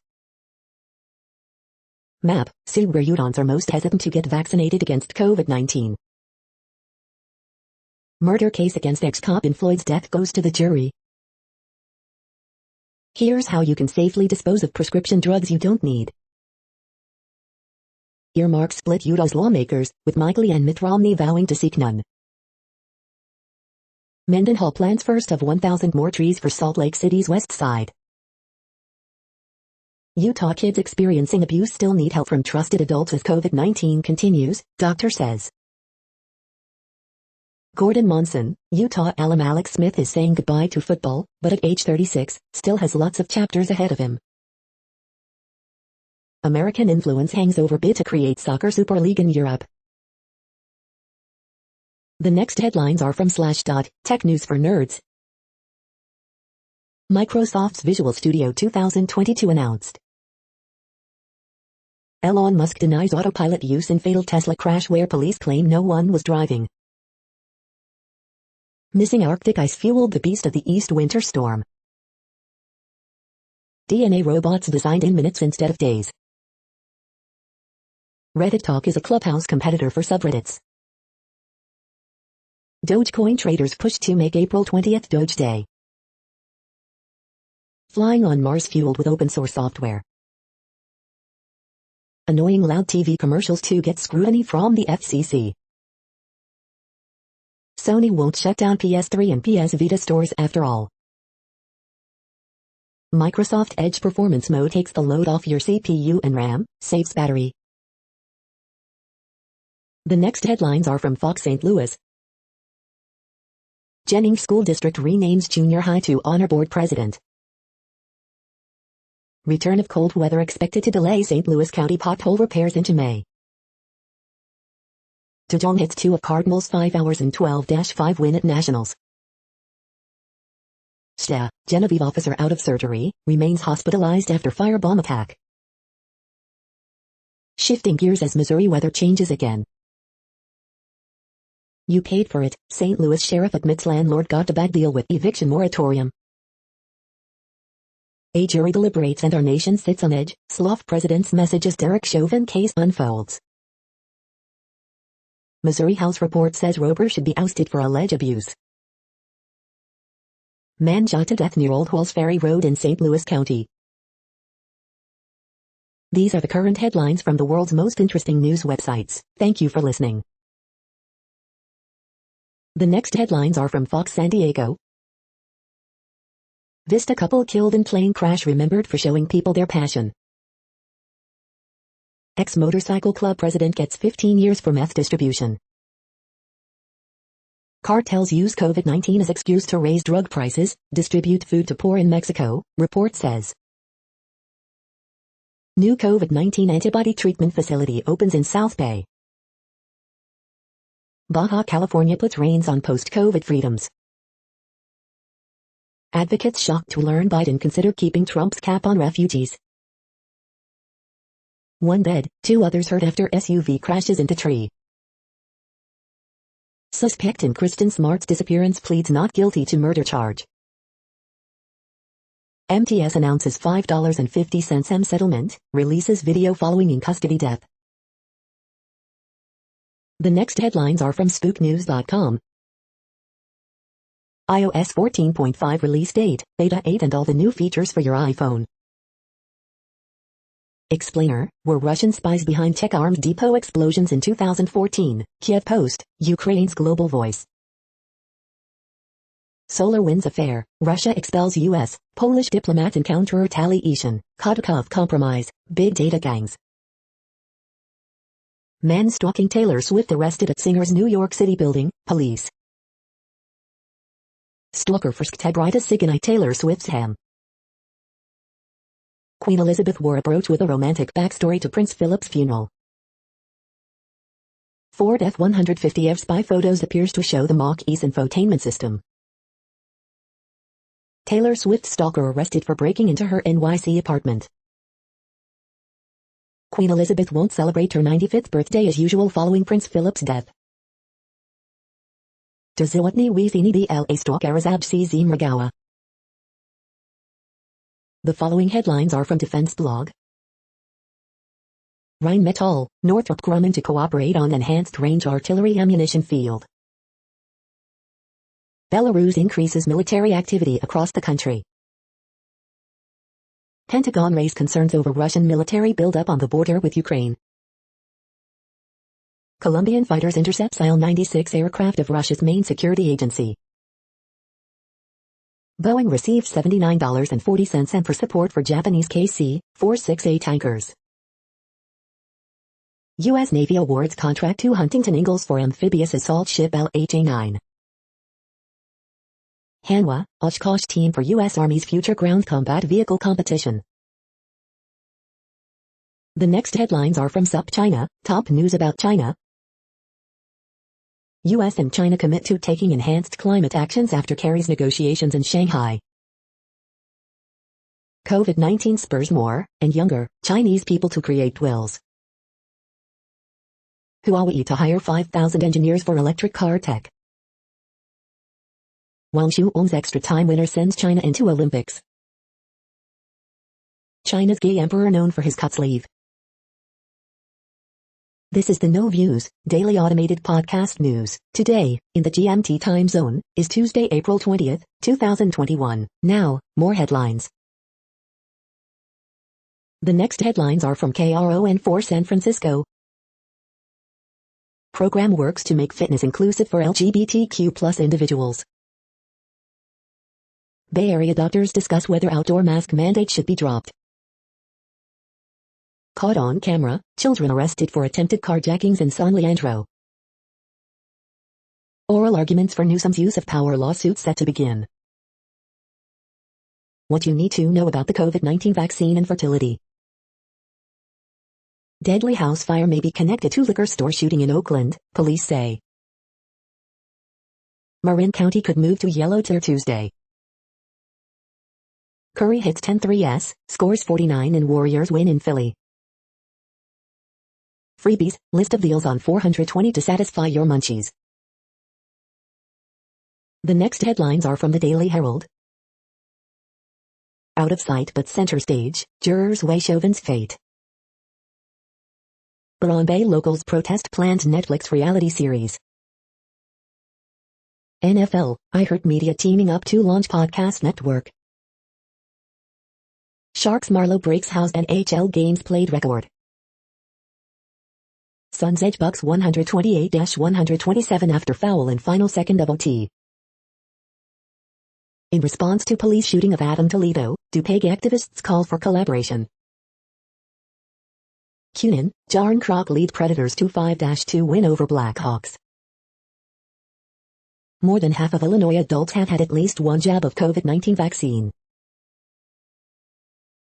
Map, see where Utahns are most hesitant to get vaccinated against COVID-19. Murder case against ex-cop in Floyd's death goes to the jury. Here's how you can safely dispose of prescription drugs you don't need. Earmarks split Utah's lawmakers, with Mike Lee and Mitt Romney vowing to seek none. Mendenhall plants first of 1,000 more trees for Salt Lake City's west side. Utah kids experiencing abuse still need help from trusted adults as COVID-19 continues, doctor says. Gordon Monson, Utah alum Alex Smith is saying goodbye to football, but at age 36, still has lots of chapters ahead of him. American influence hangs over bid to create soccer super league in Europe. The next headlines are from Slashdot, tech news for nerds. Microsoft's Visual Studio 2022 announced. Elon Musk denies autopilot use in fatal Tesla crash where police claim no one was driving. Missing Arctic ice fueled the beast of the East winter storm. DNA robots designed in minutes instead of days. Reddit Talk is a Clubhouse competitor for subreddits. Dogecoin traders push to make April 20th Doge Day. Flying on Mars fueled with open source software. Annoying loud TV commercials to get scrutiny from the FCC. Sony won't shut down PS3 and PS Vita stores after all. Microsoft Edge Performance Mode takes the load off your CPU and RAM, saves battery. The next headlines are from Fox St. Louis. Jennings School District renames junior high to honor board president. Return of cold weather expected to delay St. Louis County pothole repairs into May. Zhejiang hits 2 of Cardinals 5 hours and 12-5 win at Nationals. Genevieve officer out of surgery, remains hospitalized after firebomb attack. Shifting gears as Missouri weather changes again. You paid for it, St. Louis sheriff admits landlord got a bad deal with eviction moratorium. A jury deliberates and our nation sits on edge, sloth president's message as Derek Chauvin case unfolds. Missouri House report says Roper should be ousted for alleged abuse. Man shot to death near Old Halls Ferry Road in St. Louis County. These are the current headlines from the world's most interesting news websites. Thank you for listening. The next headlines are from Fox San Diego. Vista couple killed in plane crash remembered for showing people their passion. Ex-motorcycle club president gets 15 years for meth distribution. Cartels use COVID-19 as excuse to raise drug prices, distribute food to poor in Mexico, report says. New COVID-19 antibody treatment facility opens in South Bay. Baja California puts reins on post-COVID freedoms. Advocates shocked to learn Biden considered keeping Trump's cap on refugees. One dead, two others hurt after SUV crashes into tree. Suspect in Kristen Smart's disappearance pleads not guilty to murder charge. MTS announces $5.50 M settlement, releases video following in custody death. The next headlines are from spooknews.com. iOS 14.5 release date, Beta 8 and all the new features for your iPhone. Explainer, were Russian spies behind Czech arms depot explosions in 2014, Kiev Post, Ukraine's global voice. SolarWinds affair, Russia expels U.S., Polish diplomat in counter-retaliation, Kharkov compromise, big data gangs. Man stalking Taylor Swift arrested at singer's New York City building, police. Stalker frisked Tegrita Sigonite Taylor Swift's ham. Queen Elizabeth wore a brooch with a romantic backstory to Prince Philip's funeral. Ford F-150 spy photos appears to show the Mach-E's infotainment system. Taylor Swift stalker arrested for breaking into her NYC apartment. Queen Elizabeth won't celebrate her 95th birthday as usual following Prince Philip's death. Dozwotny Wizini DLA stalker Zabsi Zimragawa. The following headlines are from Defense Blog. Rheinmetall, Northrop Grumman to cooperate on enhanced range artillery ammunition field. Belarus increases military activity across the country. Pentagon raised concerns over Russian military buildup on the border with Ukraine. Colombian fighters intercept Il-96 aircraft of Russia's main security agency. Boeing received $79.40 for support for Japanese KC-46A tankers. U.S. Navy awards contract to Huntington Ingalls for amphibious assault ship LHA-9. Hanwha, Oshkosh team for U.S. Army's future ground combat vehicle competition. The next headlines are from SupChina, top news about China. U.S. and China commit to taking enhanced climate actions after Kerry's negotiations in Shanghai. COVID-19 spurs more, and younger, Chinese people to create wills. Huawei to hire 5,000 engineers for electric car tech. Wang Shuong's extra time winner sends China into Olympics. China's gay emperor known for his cut sleeve. This is the No Views, daily automated podcast news. Today, in the GMT time zone, is Tuesday, April 20th, 2021. Now, more headlines. The next headlines are from KRON4 San Francisco. Program works to make fitness inclusive for LGBTQ+ individuals. Bay Area doctors discuss whether outdoor mask mandate should be dropped. Caught on camera, children arrested for attempted carjackings in San Leandro. Oral arguments for Newsom's use of power lawsuit set to begin. What you need to know about the COVID-19 vaccine and fertility. Deadly house fire may be connected to liquor store shooting in Oakland, police say. Marin County could move to yellow tier Tuesday. Curry hits 10-3s, scores 49 and Warriors win in Philly. Freebies, list of deals on 420 to satisfy your munchies. The next headlines are from the Daily Herald. Out of sight but center stage, jurors weigh Chauvin's fate. Bombay locals protest planned Netflix reality series. NFL, iHeartMedia teaming up to launch podcast network. Sharks Marlowe breaks house NHL games played record. Suns edge Bucks 128-127 after foul in final second of OT. In response to police shooting of Adam Toledo, DuPage activists call for collaboration. Cunin, Jarn Kroc lead Predators 2-5-2 win over Blackhawks. More than half of Illinois adults have had at least one jab of COVID-19 vaccine.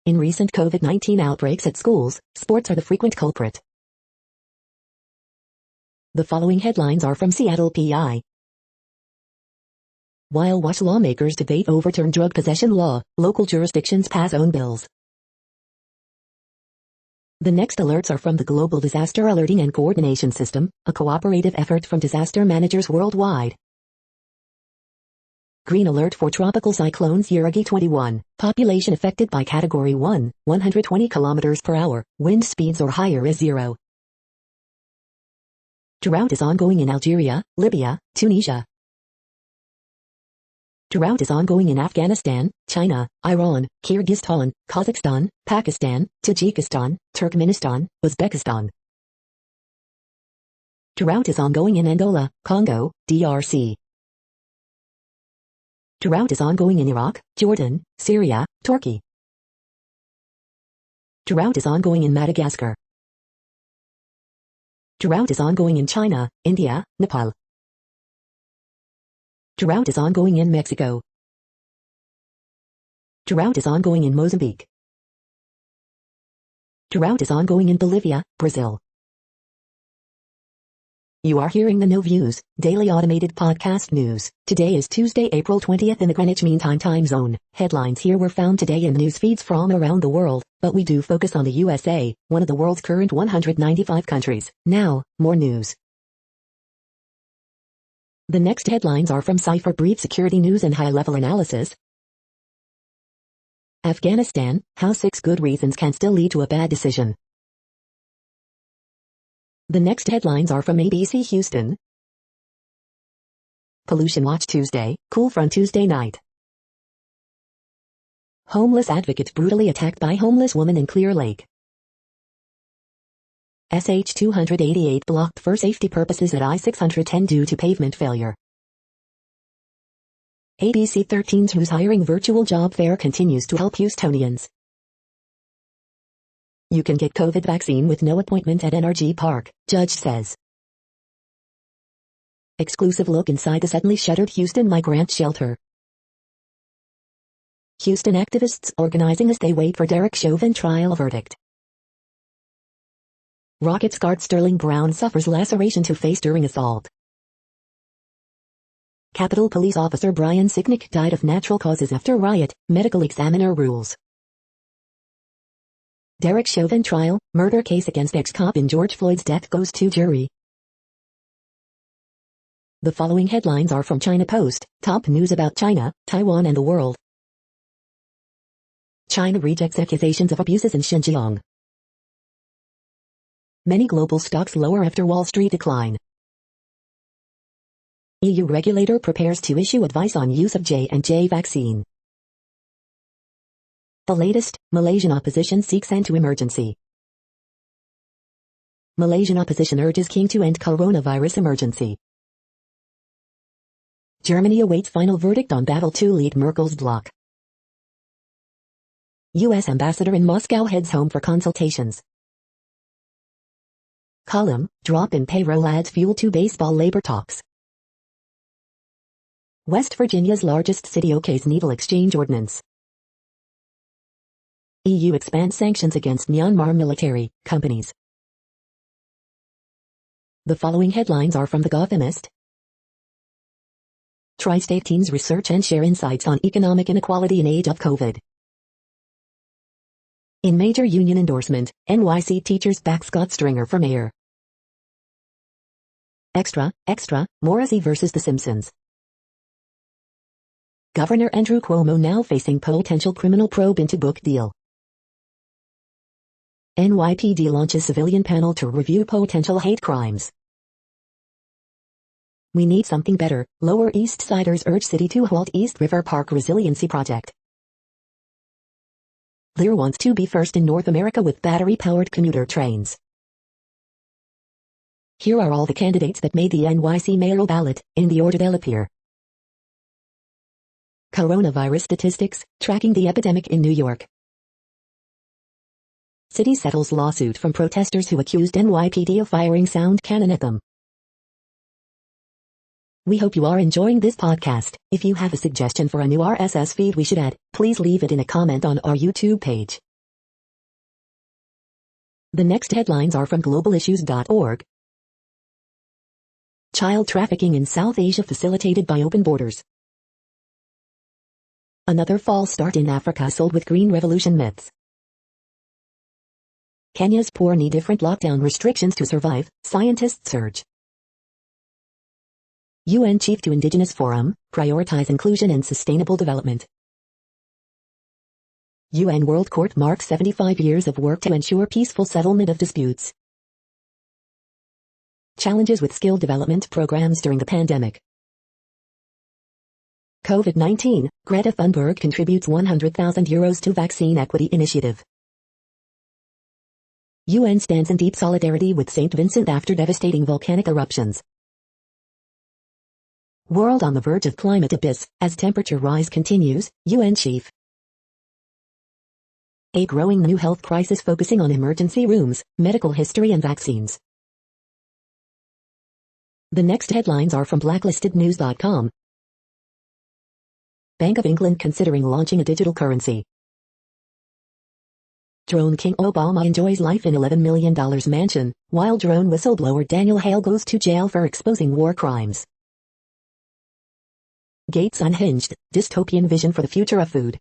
In recent COVID-19 outbreaks at schools, sports are the frequent culprit. The following headlines are from Seattle PI. While Wash lawmakers debate overturn drug possession law, local jurisdictions pass own bills. The next alerts are from the Global Disaster Alerting and Coordination System, a cooperative effort from disaster managers worldwide. Green alert for tropical cyclones Yuragi 21, population affected by Category 1, 120 km per hour, wind speeds or higher is 0. Drought is ongoing in Algeria, Libya, Tunisia. Drought is ongoing in Afghanistan, China, Iran, Kyrgyzstan, Kazakhstan, Pakistan, Tajikistan, Turkmenistan, Uzbekistan. Drought is ongoing in Angola, Congo, DRC. Drought is ongoing in Iraq, Jordan, Syria, Turkey. Drought is ongoing in Madagascar. Drought is ongoing in China, India, Nepal. Drought is ongoing in Mexico. Drought is ongoing in Mozambique. Drought is ongoing in Bolivia, Brazil. You are hearing the No Views, daily automated podcast news. Today is Tuesday, April 20th in the Greenwich Mean Time zone. Headlines here were found today in news feeds from around the world, but we do focus on the USA, one of the world's current 195 countries. Now, more news. The next headlines are from Cypher Brief Security News and High-Level Analysis. Afghanistan, how 6 good reasons can still lead to a bad decision. The next headlines are from ABC Houston. Pollution Watch Tuesday, cool front Tuesday night. Homeless advocate brutally attacked by homeless woman in Clear Lake. SH-288 blocked for safety purposes at I-610 due to pavement failure. ABC 13's Who's Hiring Virtual Job Fair continues to help Houstonians. You can get COVID vaccine with no appointment at NRG Park, judge says. Exclusive look inside the suddenly shuttered Houston migrant shelter. Houston activists organizing as they wait for Derek Chauvin trial verdict. Rockets guard Sterling Brown suffers laceration to face during assault. Capitol Police Officer Brian Sicknick died of natural causes after riot, medical examiner rules. Derek Chauvin trial, murder case against ex-cop in George Floyd's death goes to jury. The following headlines are from China Post, top news about China, Taiwan and the world. China rejects accusations of abuses in Xinjiang. Many global stocks lower after Wall Street decline. EU regulator prepares to issue advice on use of J&J vaccine. The latest, Malaysian opposition seeks end to emergency. Malaysian opposition urges King to end coronavirus emergency. Germany awaits final verdict on battle to lead Merkel's bloc. U.S. ambassador in Moscow heads home for consultations. Column, drop in payroll adds fuel to baseball labor talks. West Virginia's largest city okays needle exchange ordinance. EU expands sanctions against Myanmar military companies. The following headlines are from The Gothamist. Tri-state teens research and share insights on economic inequality in age of COVID. In major union endorsement, NYC teachers back Scott Stringer for mayor. Extra, Morrissey versus The Simpsons. Governor Andrew Cuomo now facing potential criminal probe into book deal. NYPD launches civilian panel to review potential hate crimes. We need something better, Lower East Siders urge city to halt East River Park resiliency project. Lear wants to be first in North America with battery-powered commuter trains. Here are all the candidates that made the NYC mayoral ballot, in the order they'll appear. Coronavirus statistics, tracking the epidemic in New York. City settles lawsuit from protesters who accused NYPD of firing sound cannon at them. We hope you are enjoying this podcast. If you have a suggestion for a new RSS feed we should add, please leave it in a comment on our YouTube page. The next headlines are from globalissues.org. Child trafficking in South Asia facilitated by open borders. Another false start in Africa sold with Green Revolution myths. Kenya's poor need different lockdown restrictions to survive, scientists urge. UN Chief to Indigenous Forum, prioritize inclusion and sustainable development. UN World Court marks 75 years of work to ensure peaceful settlement of disputes. Challenges with skill development programs during the pandemic. COVID-19, Greta Thunberg contributes €100,000 to vaccine equity initiative. UN stands in deep solidarity with St. Vincent after devastating volcanic eruptions. World on the verge of climate abyss, as temperature rise continues, UN Chief. A growing new health crisis focusing on emergency rooms, medical history and vaccines. The next headlines are from blacklistednews.com. Bank of England considering launching a digital currency. Drone King Obama enjoys life in $11 million mansion, while drone whistleblower Daniel Hale goes to jail for exposing war crimes. Gates unhinged, dystopian vision for the future of food.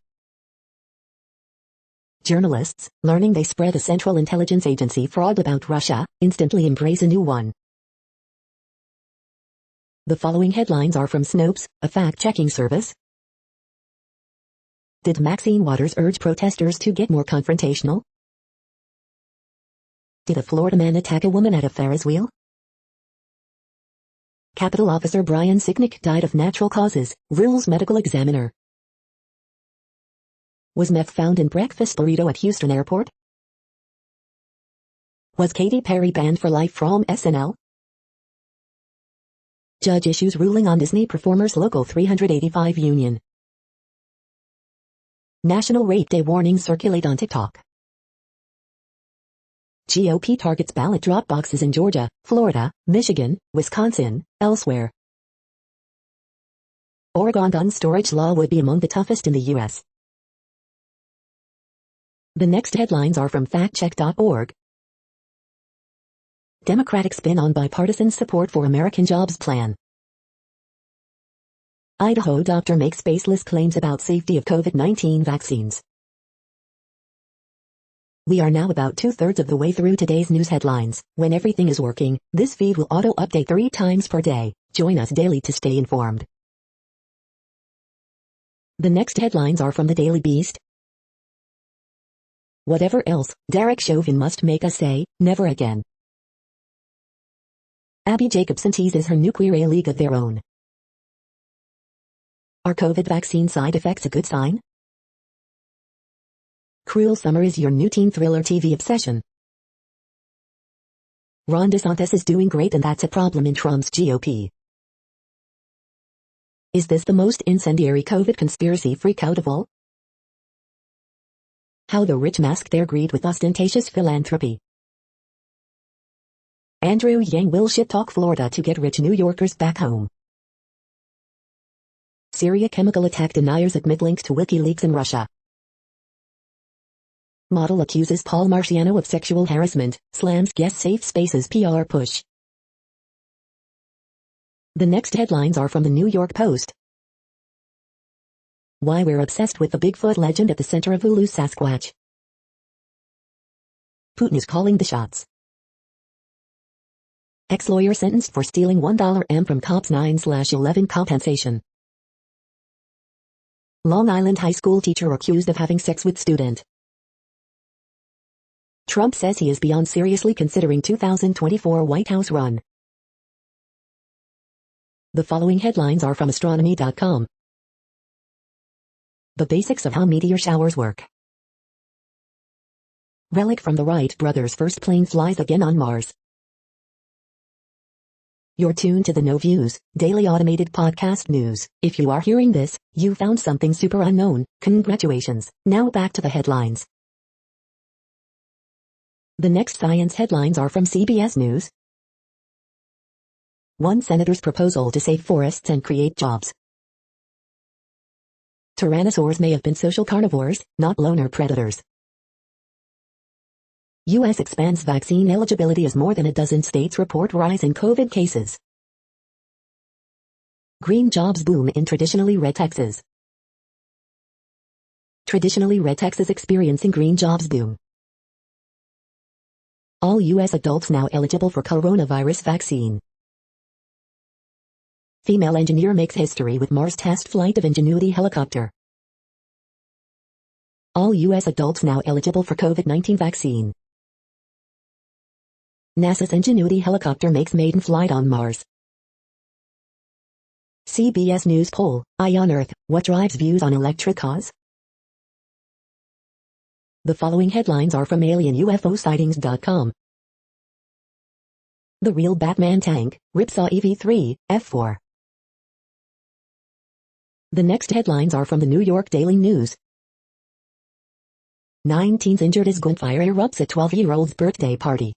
Journalists, learning they spread a Central Intelligence Agency fraud about Russia, instantly embrace a new one. The following headlines are from Snopes, a fact-checking service. Did Maxine Waters urge protesters to get more confrontational? Did a Florida man attack a woman at a Ferris wheel? Capitol Officer Brian Sicknick died of natural causes, rules medical examiner. Was meth found in breakfast burrito at Houston Airport? Was Katy Perry banned for life from SNL? Judge issues ruling on Disney Performers Local 385 union. National Rape Day warnings circulate on TikTok. GOP targets ballot drop boxes in Georgia, Florida, Michigan, Wisconsin, elsewhere. Oregon gun storage law would be among the toughest in the U.S. The next headlines are from factcheck.org. Democratic spin on bipartisan support for American Jobs Plan. Idaho doctor makes baseless claims about safety of COVID-19 vaccines. We are now about 2/3 of the way through today's news headlines. When everything is working, this feed will auto-update 3 times per day. Join us daily to stay informed. The next headlines are from the Daily Beast. Whatever else, Derek Chauvin must make us say, never again. Abby Jacobson teases her nuclear A league of their own. Are COVID vaccine side effects a good sign? Cruel Summer is your new teen thriller TV obsession. Ron DeSantis is doing great and that's a problem in Trump's GOP. Is this the most incendiary COVID conspiracy freakout of all? How the rich mask their greed with ostentatious philanthropy. Andrew Yang will shit-talk Florida to get rich New Yorkers back home. Syria chemical attack deniers admit links to WikiLeaks in Russia. Model accuses Paul Marciano of sexual harassment, slams guest safe spaces PR push. The next headlines are from the New York Post. Why we're obsessed with the Bigfoot legend at the center of Hulu's Sasquatch. Putin is calling the shots. Ex-lawyer sentenced for stealing $1 from cops 9/11 compensation. Long Island high school teacher accused of having sex with student. Trump says he is beyond seriously considering 2024 White House run. The following headlines are from astronomy.com. The basics of how meteor showers work. Relic from the Wright brothers' first plane flies again on Mars. You're tuned to the No Views, daily automated podcast news. If you are hearing this, you found something super unknown. Congratulations. Now back to the headlines. The next science headlines are from CBS News. One senator's proposal to save forests and create jobs. Tyrannosaurs may have been social carnivores, not loner predators. U.S. expands vaccine eligibility as more than a dozen states report rise in COVID cases. Green jobs boom in traditionally red Texas. Traditionally red Texas experiencing green jobs boom. All U.S. adults now eligible for coronavirus vaccine. Female engineer makes history with Mars test flight of Ingenuity helicopter. All U.S. adults now eligible for COVID-19 vaccine. NASA's Ingenuity helicopter makes maiden flight on Mars. CBS News poll, Eye on Earth, what drives views on electric cars? The following headlines are from alienUFOsightings.com. The real Batman tank, Ripsaw EV3, F4. The next headlines are from the New York Daily News. 9 teens injured as gunfire erupts at 12-year-old's birthday party.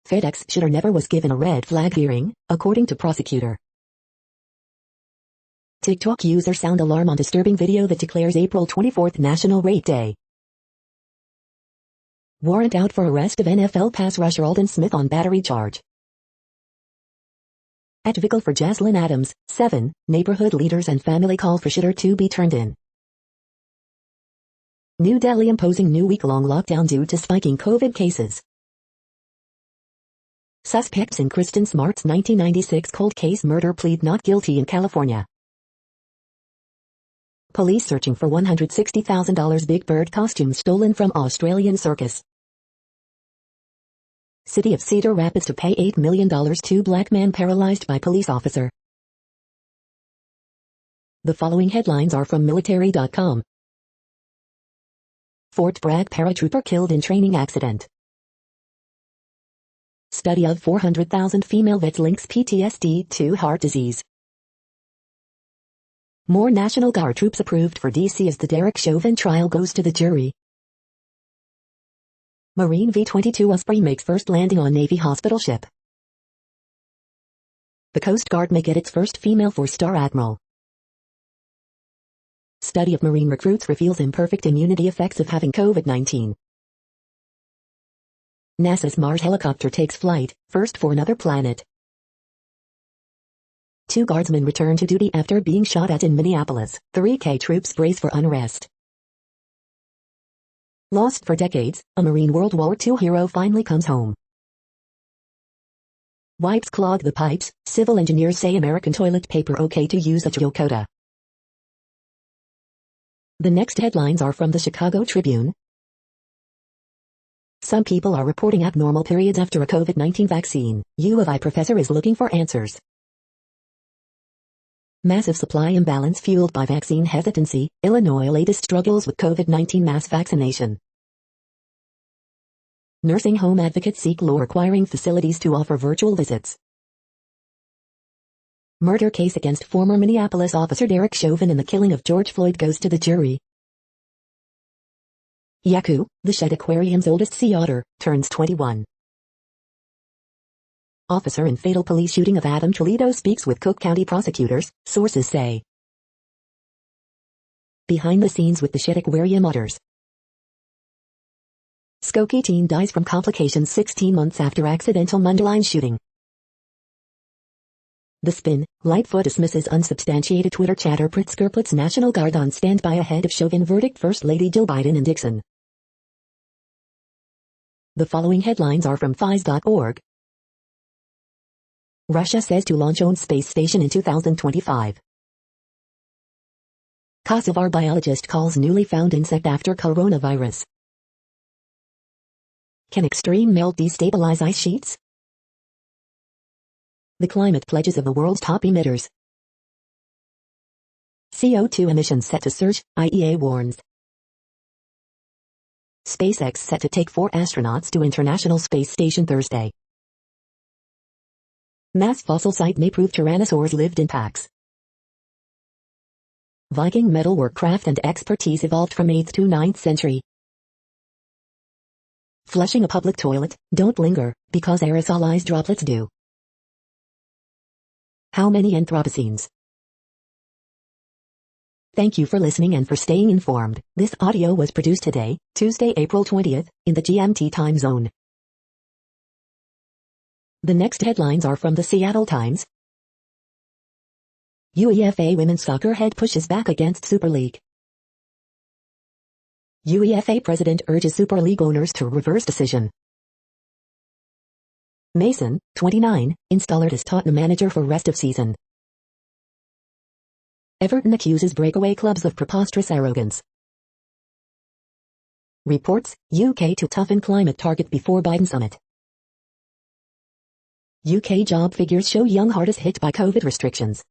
FedEx shooter never was given a red flag hearing, according to prosecutor. TikTok user sound alarm on disturbing video that declares April 24th National Rape Day. Warrant out for arrest of NFL pass rusher Aldon Smith on battery charge. At Vickle for Jaslyn Adams, 7, neighborhood leaders and family call for shooter to be turned in. New Delhi imposing new week-long lockdown due to spiking COVID cases. Suspects in Kristen Smart's 1996 cold case murder plead not guilty in California. Police searching for $160,000 Big Bird costume stolen from Australian circus. City of Cedar Rapids to pay $8 million to black man paralyzed by police officer. The following headlines are from military.com. Fort Bragg paratrooper killed in training accident. Study of 400,000 female vets links PTSD to heart disease. More National Guard troops approved for DC as the Derek Chauvin trial goes to the jury. Marine V-22 Osprey makes first landing on Navy hospital ship. The Coast Guard may get its first female 4-star admiral. Study of Marine recruits reveals imperfect immunity effects of having COVID-19. NASA's Mars helicopter takes flight, first for another planet. 2 guardsmen return to duty after being shot at in Minneapolis. 3K troops brace for unrest. Lost for decades, a Marine World War II hero finally comes home. Wipes clog the pipes, civil engineers say American toilet paper okay to use at Yokota. The next headlines are from the Chicago Tribune. Some people are reporting abnormal periods after a COVID-19 vaccine. U of I professor is looking for answers. Massive supply imbalance fueled by vaccine hesitancy. Illinois latest struggles with COVID-19 mass vaccination. Nursing home advocates seek law requiring facilities to offer virtual visits. Murder case against former Minneapolis officer Derek Chauvin in the killing of George Floyd goes to the jury. Yaku, the Shed Aquarium's oldest sea otter, turns 21. Officer in fatal police shooting of Adam Toledo speaks with Cook County prosecutors, sources say. Behind the scenes with the Shed Aquarium otters. Skokie teen dies from complications 16 months after accidental Mundelein shooting. The Spin, Lightfoot dismisses unsubstantiated Twitter chatter. Pritzker puts National Guard on standby ahead of Chauvin verdict. First Lady Jill Biden and Dixon. The following headlines are from FIS.org. Russia says to launch own space station in 2025. Kosovar biologist calls newly found insect after coronavirus. Can extreme melt destabilize ice sheets? The climate pledges of the world's top emitters. CO2 emissions set to surge, IEA warns. SpaceX set to take 4 astronauts to International Space Station Thursday. Mass fossil site may prove tyrannosaurs lived in packs. Viking metalwork craft and expertise evolved from 8th to 9th century. Flushing a public toilet, don't linger, because aerosolized droplets do. How many Anthropocenes? Thank you for listening and for staying informed. This audio was produced today, Tuesday, April 20th, in the GMT time zone. The next headlines are from the Seattle Times. UEFA women's soccer head pushes back against Super League. UEFA President urges Super League owners to reverse decision. Mason, 29, installed as Tottenham manager for rest of season. Everton accuses breakaway clubs of preposterous arrogance. Reports, UK to toughen climate target before Biden summit. UK job figures show young hardest hit by COVID restrictions.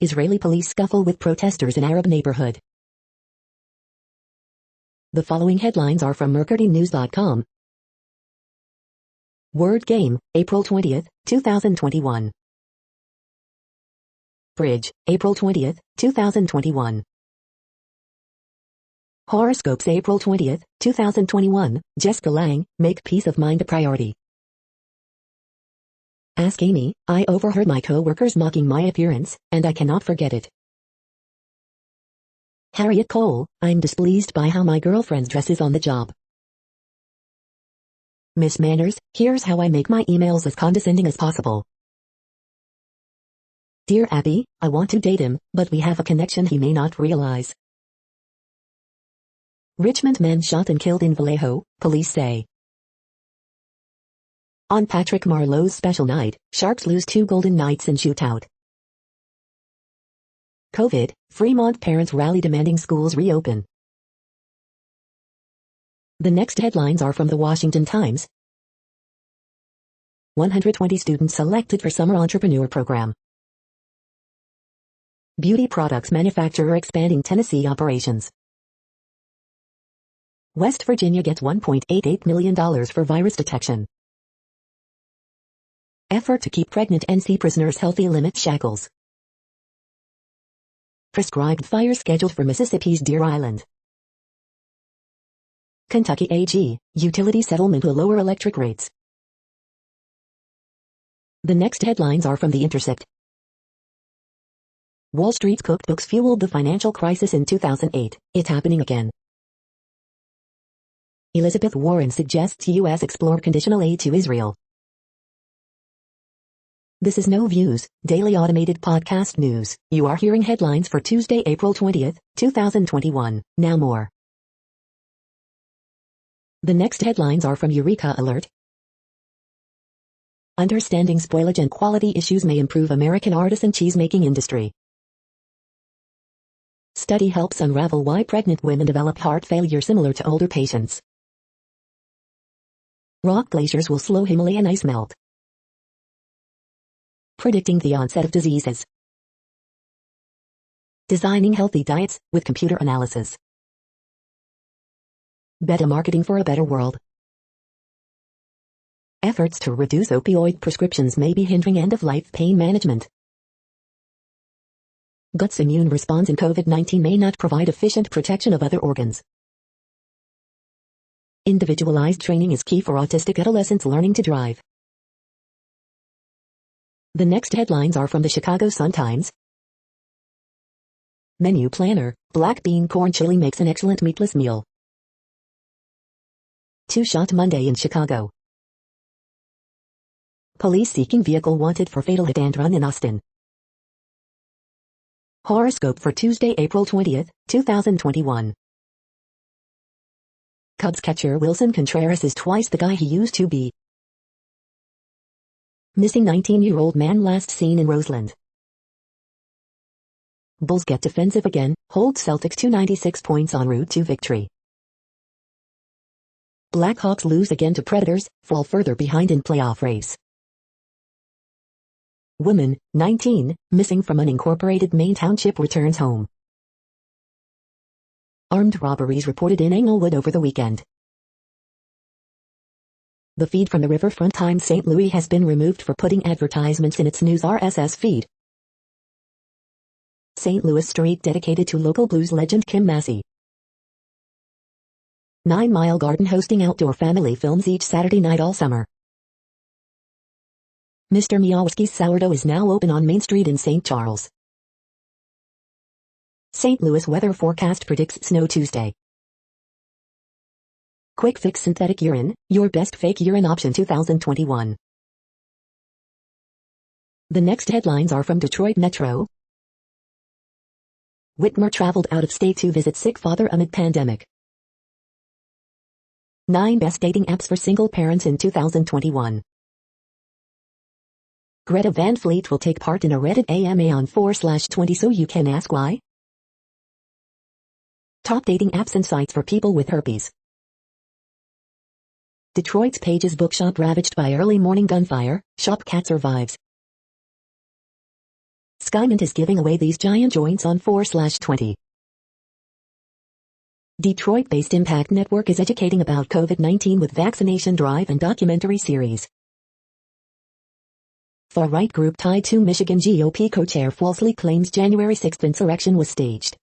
Israeli police scuffle with protesters in Arab neighborhood. The following headlines are from mercurynews.com. Word Game, April 20, 2021. Bridge, April 20, 2021. Horoscopes, April 20, 2021. Jessica Lang, make peace of mind a priority. Ask Amy, I overheard my co-workers mocking my appearance, and I cannot forget it. Harriet Cole, I'm displeased by how my girlfriend dresses on the job. Miss Manners, here's how I make my emails as condescending as possible. Dear Abby, I want to date him, but we have a connection he may not realize. Richmond man shot and killed in Vallejo, police say. On Patrick Marleau's special night, Sharks lose 2 Golden Knights in shootout. COVID, Fremont parents rally demanding schools reopen. The next headlines are from the Washington Times. 120 students selected for Summer Entrepreneur Program. Beauty products manufacturer expanding Tennessee operations. West Virginia gets $1.88 million for virus detection. Effort to keep pregnant NC prisoners healthy limits shackles. Prescribed fire scheduled for Mississippi's Deer Island. Kentucky AG, utility settlement will lower electric rates. The next headlines are from The Intercept. Wall Street's cookbooks fueled the financial crisis in 2008. It's happening again. Elizabeth Warren suggests U.S. explore conditional aid to Israel. This is No Views, daily automated podcast news. You are hearing headlines for Tuesday, April 20, 2021. Now more. The next headlines are from Eureka Alert. Understanding spoilage and quality issues may improve American artisan cheesemaking industry. Study helps unravel why pregnant women develop heart failure similar to older patients. Rock glaciers will slow Himalayan ice melt. Predicting the onset of diseases. Designing healthy diets with computer analysis. Beta marketing for a better world. Efforts to reduce opioid prescriptions may be hindering end-of-life pain management. Gut's immune response in COVID-19 may not provide efficient protection of other organs. Individualized training is key for autistic adolescents learning to drive. The next headlines are from the Chicago Sun-Times. Menu planner, black bean corn chili makes an excellent meatless meal. Two-shot Monday in Chicago. Police seeking vehicle wanted for fatal hit and run in Austin. Horoscope for Tuesday, April 20, 2021. Cubs catcher Wilson Contreras is twice the guy he used to be. Missing 19-year-old man last seen in Roseland. Bulls get defensive again, hold Celtics to 96 points en route to victory. Blackhawks lose again to Predators, fall further behind in playoff race. Woman, 19, missing from unincorporated Maine Township returns home. Armed robberies reported in Englewood over the weekend. The feed from the Riverfront Times St. Louis has been removed for putting advertisements in its news RSS feed. St. Louis Street dedicated to local blues legend Kim Massey. 9 Mile Garden hosting outdoor family films each Saturday night all summer. Mr. Miyawski's sourdough is now open on Main Street in St. Charles. St. Louis weather forecast predicts snow Tuesday. Quick Fix Synthetic Urine, your best fake urine option 2021. The next headlines are from Detroit Metro. Whitmer traveled out of state to visit sick father amid pandemic. 9 best dating apps for single parents in 2021. Greta Van Fleet will take part in a Reddit AMA on 4/20, so you can ask why. Top dating apps and sites for people with herpes. Detroit's Pages bookshop ravaged by early morning gunfire, shop cat survives. Skymint is giving away these giant joints on 4/20. Detroit-based Impact Network is educating about COVID-19 with vaccination drive and documentary series. Far-right group tied to Michigan GOP co-chair falsely claims January 6th insurrection was staged.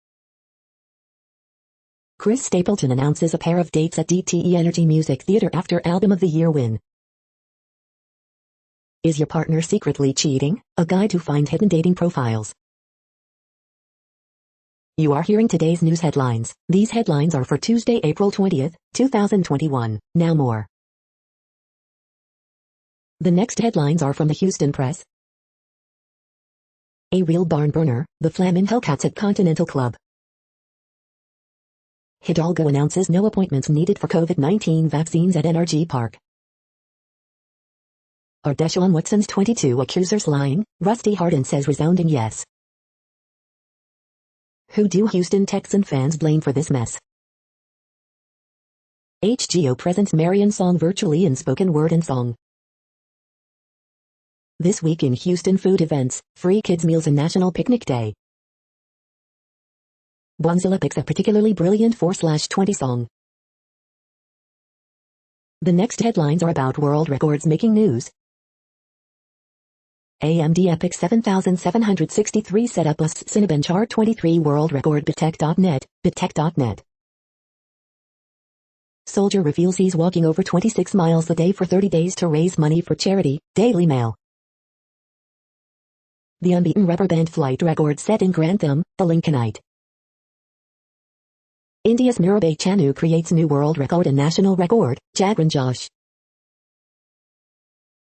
Chris Stapleton announces a pair of dates at DTE Energy Music Theater after Album of the Year win. Is your partner secretly cheating? A guide to find hidden dating profiles. You are hearing today's news headlines. These headlines are for Tuesday, April 20th, 2021. Now more. The next headlines are from the Houston Press. A real barn burner, the Flamin' Hellcats at Continental Club. Hidalgo announces no appointments needed for COVID-19 vaccines at NRG Park. Are Deshaun Watson's 22 accusers lying? Rusty Hardin says resounding yes. Who do Houston Texan fans blame for this mess? HGO presents Marion Song virtually in spoken word and song. This week in Houston food events, free kids meals and National Picnic Day. Bonzilla picks a particularly brilliant 4/20 song. The next headlines are about world records making news. AMD EPYC 7763 setup busts Cinnabon chart 23 world record bittech.net. Soldier reveals he's walking over 26 miles a day for 30 days to raise money for charity, Daily Mail. The unbeaten rubber band flight record set in Grantham, the Lincolnite. India's Mirabay Chanu creates new world record and national record, Jagran Josh.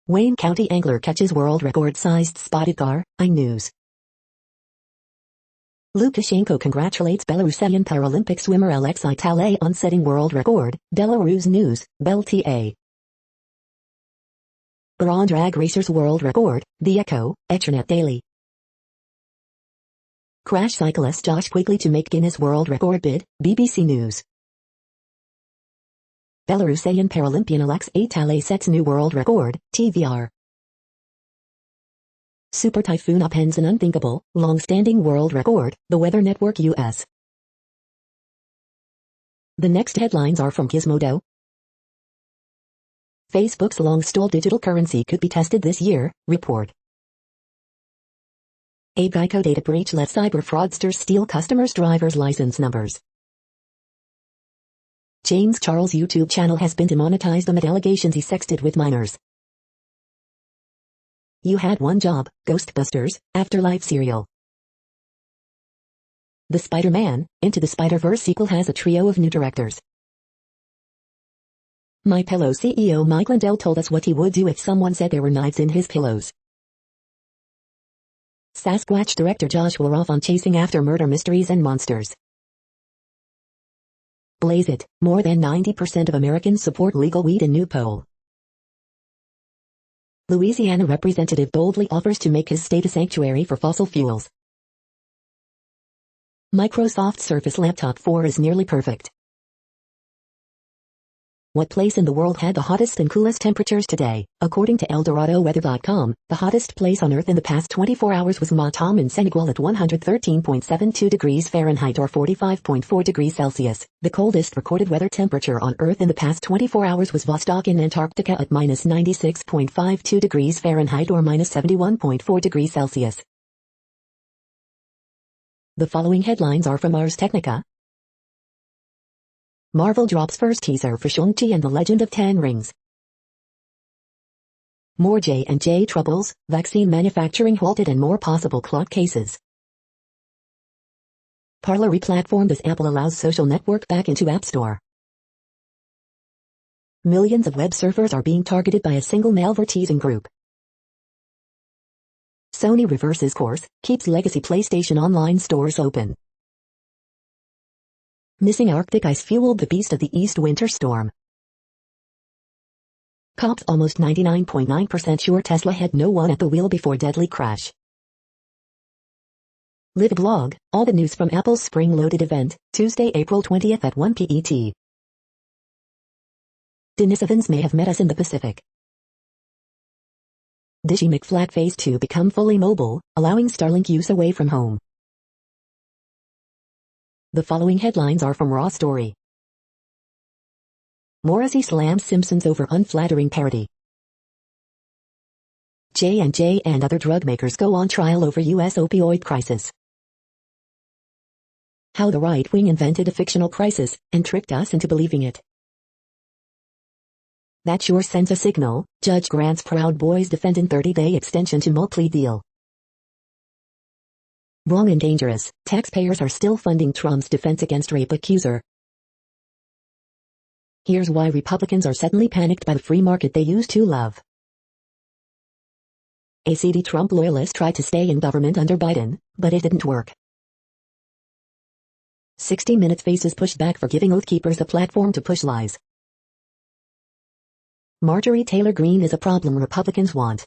Wayne County angler catches world record-sized spotted gar, iNews. Lukashenko congratulates Belarusian Paralympic swimmer Alexei Tale on setting world record, Belarus News, BelTA. Iran drag racers world record, The Echo, Etchernet Daily. Crash cyclist Josh Quigley to make Guinness World Record bid, BBC News. Belarusian Paralympian Alexei Tale sets new world record, TVR. Super typhoon upends an unthinkable, long-standing world record, The Weather Network US. The next headlines are from Gizmodo. Facebook's long-stalled digital currency could be tested this year, report. A Geico data breach let cyber fraudsters steal customers' driver's license numbers. James Charles' YouTube channel has been demonetized amid allegations he sexted with minors. You Had One Job, Ghostbusters, Afterlife serial. The Spider-Man, Into the Spider-Verse sequel has a trio of new directors. MyPillow CEO Mike Lindell told us what he would do if someone said there were knives in his pillows. Sasquatch director Joshua Roth on chasing after murder mysteries and monsters. Blaze it, more than 90% of Americans support legal weed in new poll. Louisiana representative boldly offers to make his state a sanctuary for fossil fuels. Microsoft Surface Laptop 4 is nearly perfect. What place in the world had the hottest and coolest temperatures today? According to ElDoradoWeather.com, the hottest place on Earth in the past 24 hours was Matam in Senegal at 113.72 degrees Fahrenheit or 45.4 degrees Celsius. The coldest recorded weather temperature on Earth in the past 24 hours was Vostok in Antarctica at minus 96.52 degrees Fahrenheit or minus 71.4 degrees Celsius. The following headlines are from Ars Technica. Marvel drops first teaser for Shang-Chi and the Legend of Ten Rings. More J&J troubles, vaccine manufacturing halted and more possible clot cases. Parler replatformed as Apple allows social network back into App Store. Millions of web surfers are being targeted by a single malware-teasing group. Sony reverses course, keeps legacy PlayStation Online stores open. Missing Arctic ice fueled the beast of the East winter storm. Cops almost 99.9% sure Tesla had no one at the wheel before deadly crash. Live blog, all the news from Apple's spring-loaded event, Tuesday, April 20th at 1 p.m. Denisovans may have met us in the Pacific. Dishy McFlat Phase 2 become fully mobile, allowing Starlink use away from home. The following headlines are from Raw Story. Morrissey slams Simpsons over unflattering parody. J&J and other drug makers go on trial over U.S. opioid crisis. How the right wing invented a fictional crisis and tricked us into believing it. That sure sends a signal. Judge grants Proud Boys defendant 30-day extension to mult plea deal. Wrong and dangerous. Taxpayers are still funding Trump's defense against rape accuser. Here's why Republicans are suddenly panicked by the free market they used to love. A seedy Trump loyalist tried to stay in government under Biden, but it didn't work. 60 Minutes faces pushback for giving Oath Keepers a platform to push lies. Marjorie Taylor Greene is a problem Republicans want.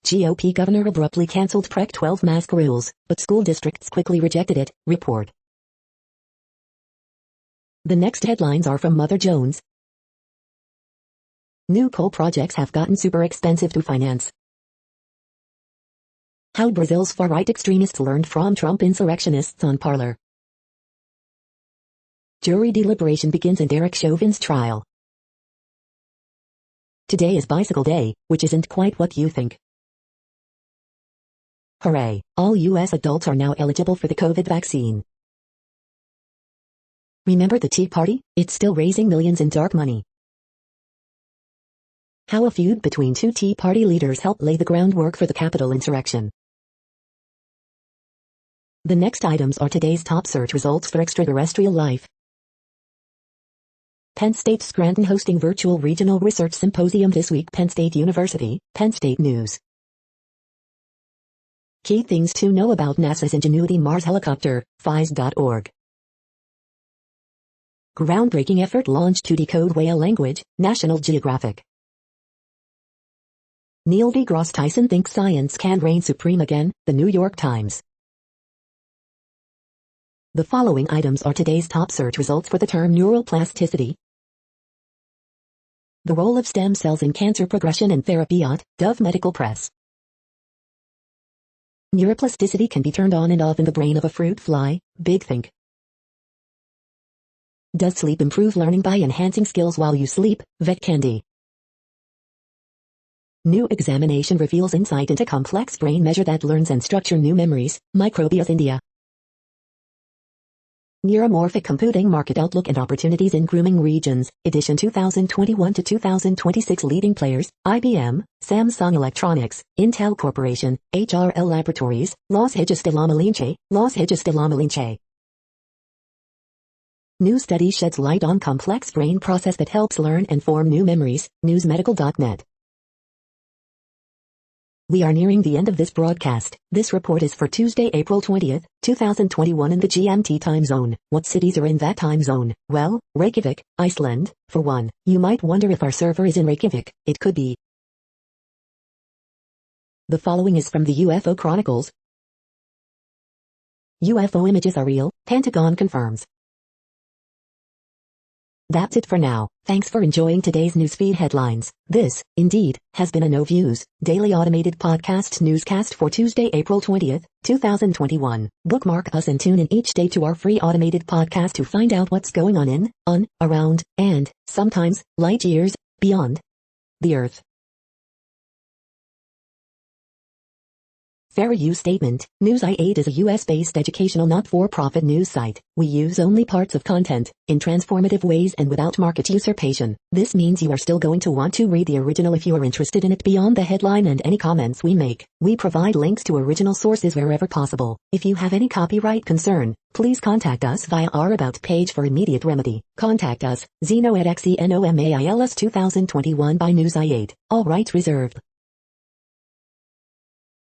GOP governor abruptly canceled Prec 12 mask rules, but school districts quickly rejected it, report. The next headlines are from Mother Jones. New coal projects have gotten super expensive to finance. How Brazil's far-right extremists learned from Trump insurrectionists on Parler. Jury deliberation begins in Derek Chauvin's trial. Today is Bicycle Day, which isn't quite what you think. Hooray, all U.S. adults are now eligible for the COVID vaccine. Remember the Tea Party? It's still raising millions in dark money. How a feud between two Tea Party leaders helped lay the groundwork for the Capitol insurrection. The next items are today's top search results for extraterrestrial life. Penn State Scranton hosting virtual regional research symposium this week. Penn State University, Penn State News. Key things to know about NASA's Ingenuity Mars helicopter, phys.org. Groundbreaking effort launched to decode whale language, National Geographic. Neil deGrasse Tyson thinks science can reign supreme again, The New York Times. The following items are today's top search results for the term neuroplasticity. The role of stem cells in cancer progression and therapy at Dove Medical Press. Neuroplasticity can be turned on and off in the brain of a fruit fly, Big Think. Does sleep improve learning by enhancing skills while you sleep, Vet Candy. New examination reveals insight into complex brain measure that learns and structure new memories, Microbius India. Neuromorphic Computing Market Outlook and Opportunities in Grooming Regions, edition 2021 to 2026 leading players, IBM, Samsung Electronics, Intel Corporation, HRL Laboratories, Los Angeles de la Malinche. New study sheds light on complex brain process that helps learn and form new memories, newsmedical.net. We are nearing the end of this broadcast. This report is for Tuesday, April 20th, 2021 in the GMT time zone. What cities are in that time zone? Well, Reykjavik, Iceland, for one. You might wonder if our server is in Reykjavik. It could be. The following is from the UFO Chronicles. UFO images are real, Pentagon confirms. That's it for now. Thanks for enjoying today's newsfeed headlines. This, indeed, has been a No Views, daily automated podcast newscast for Tuesday, April 20th, 2021. Bookmark us and tune in each day to our free automated podcast to find out what's going on, around, and, sometimes, light years, beyond the Earth. Fair use statement. News i8 is a US-based educational not-for-profit news site. We use only parts of content, in transformative ways and without market usurpation. This means you are still going to want to read the original if you are interested in it beyond the headline and any comments we make. We provide links to original sources wherever possible. If you have any copyright concern, please contact us via our About page for immediate remedy. Contact us, Zeno at Xenomails 2021 by News i8. All rights reserved.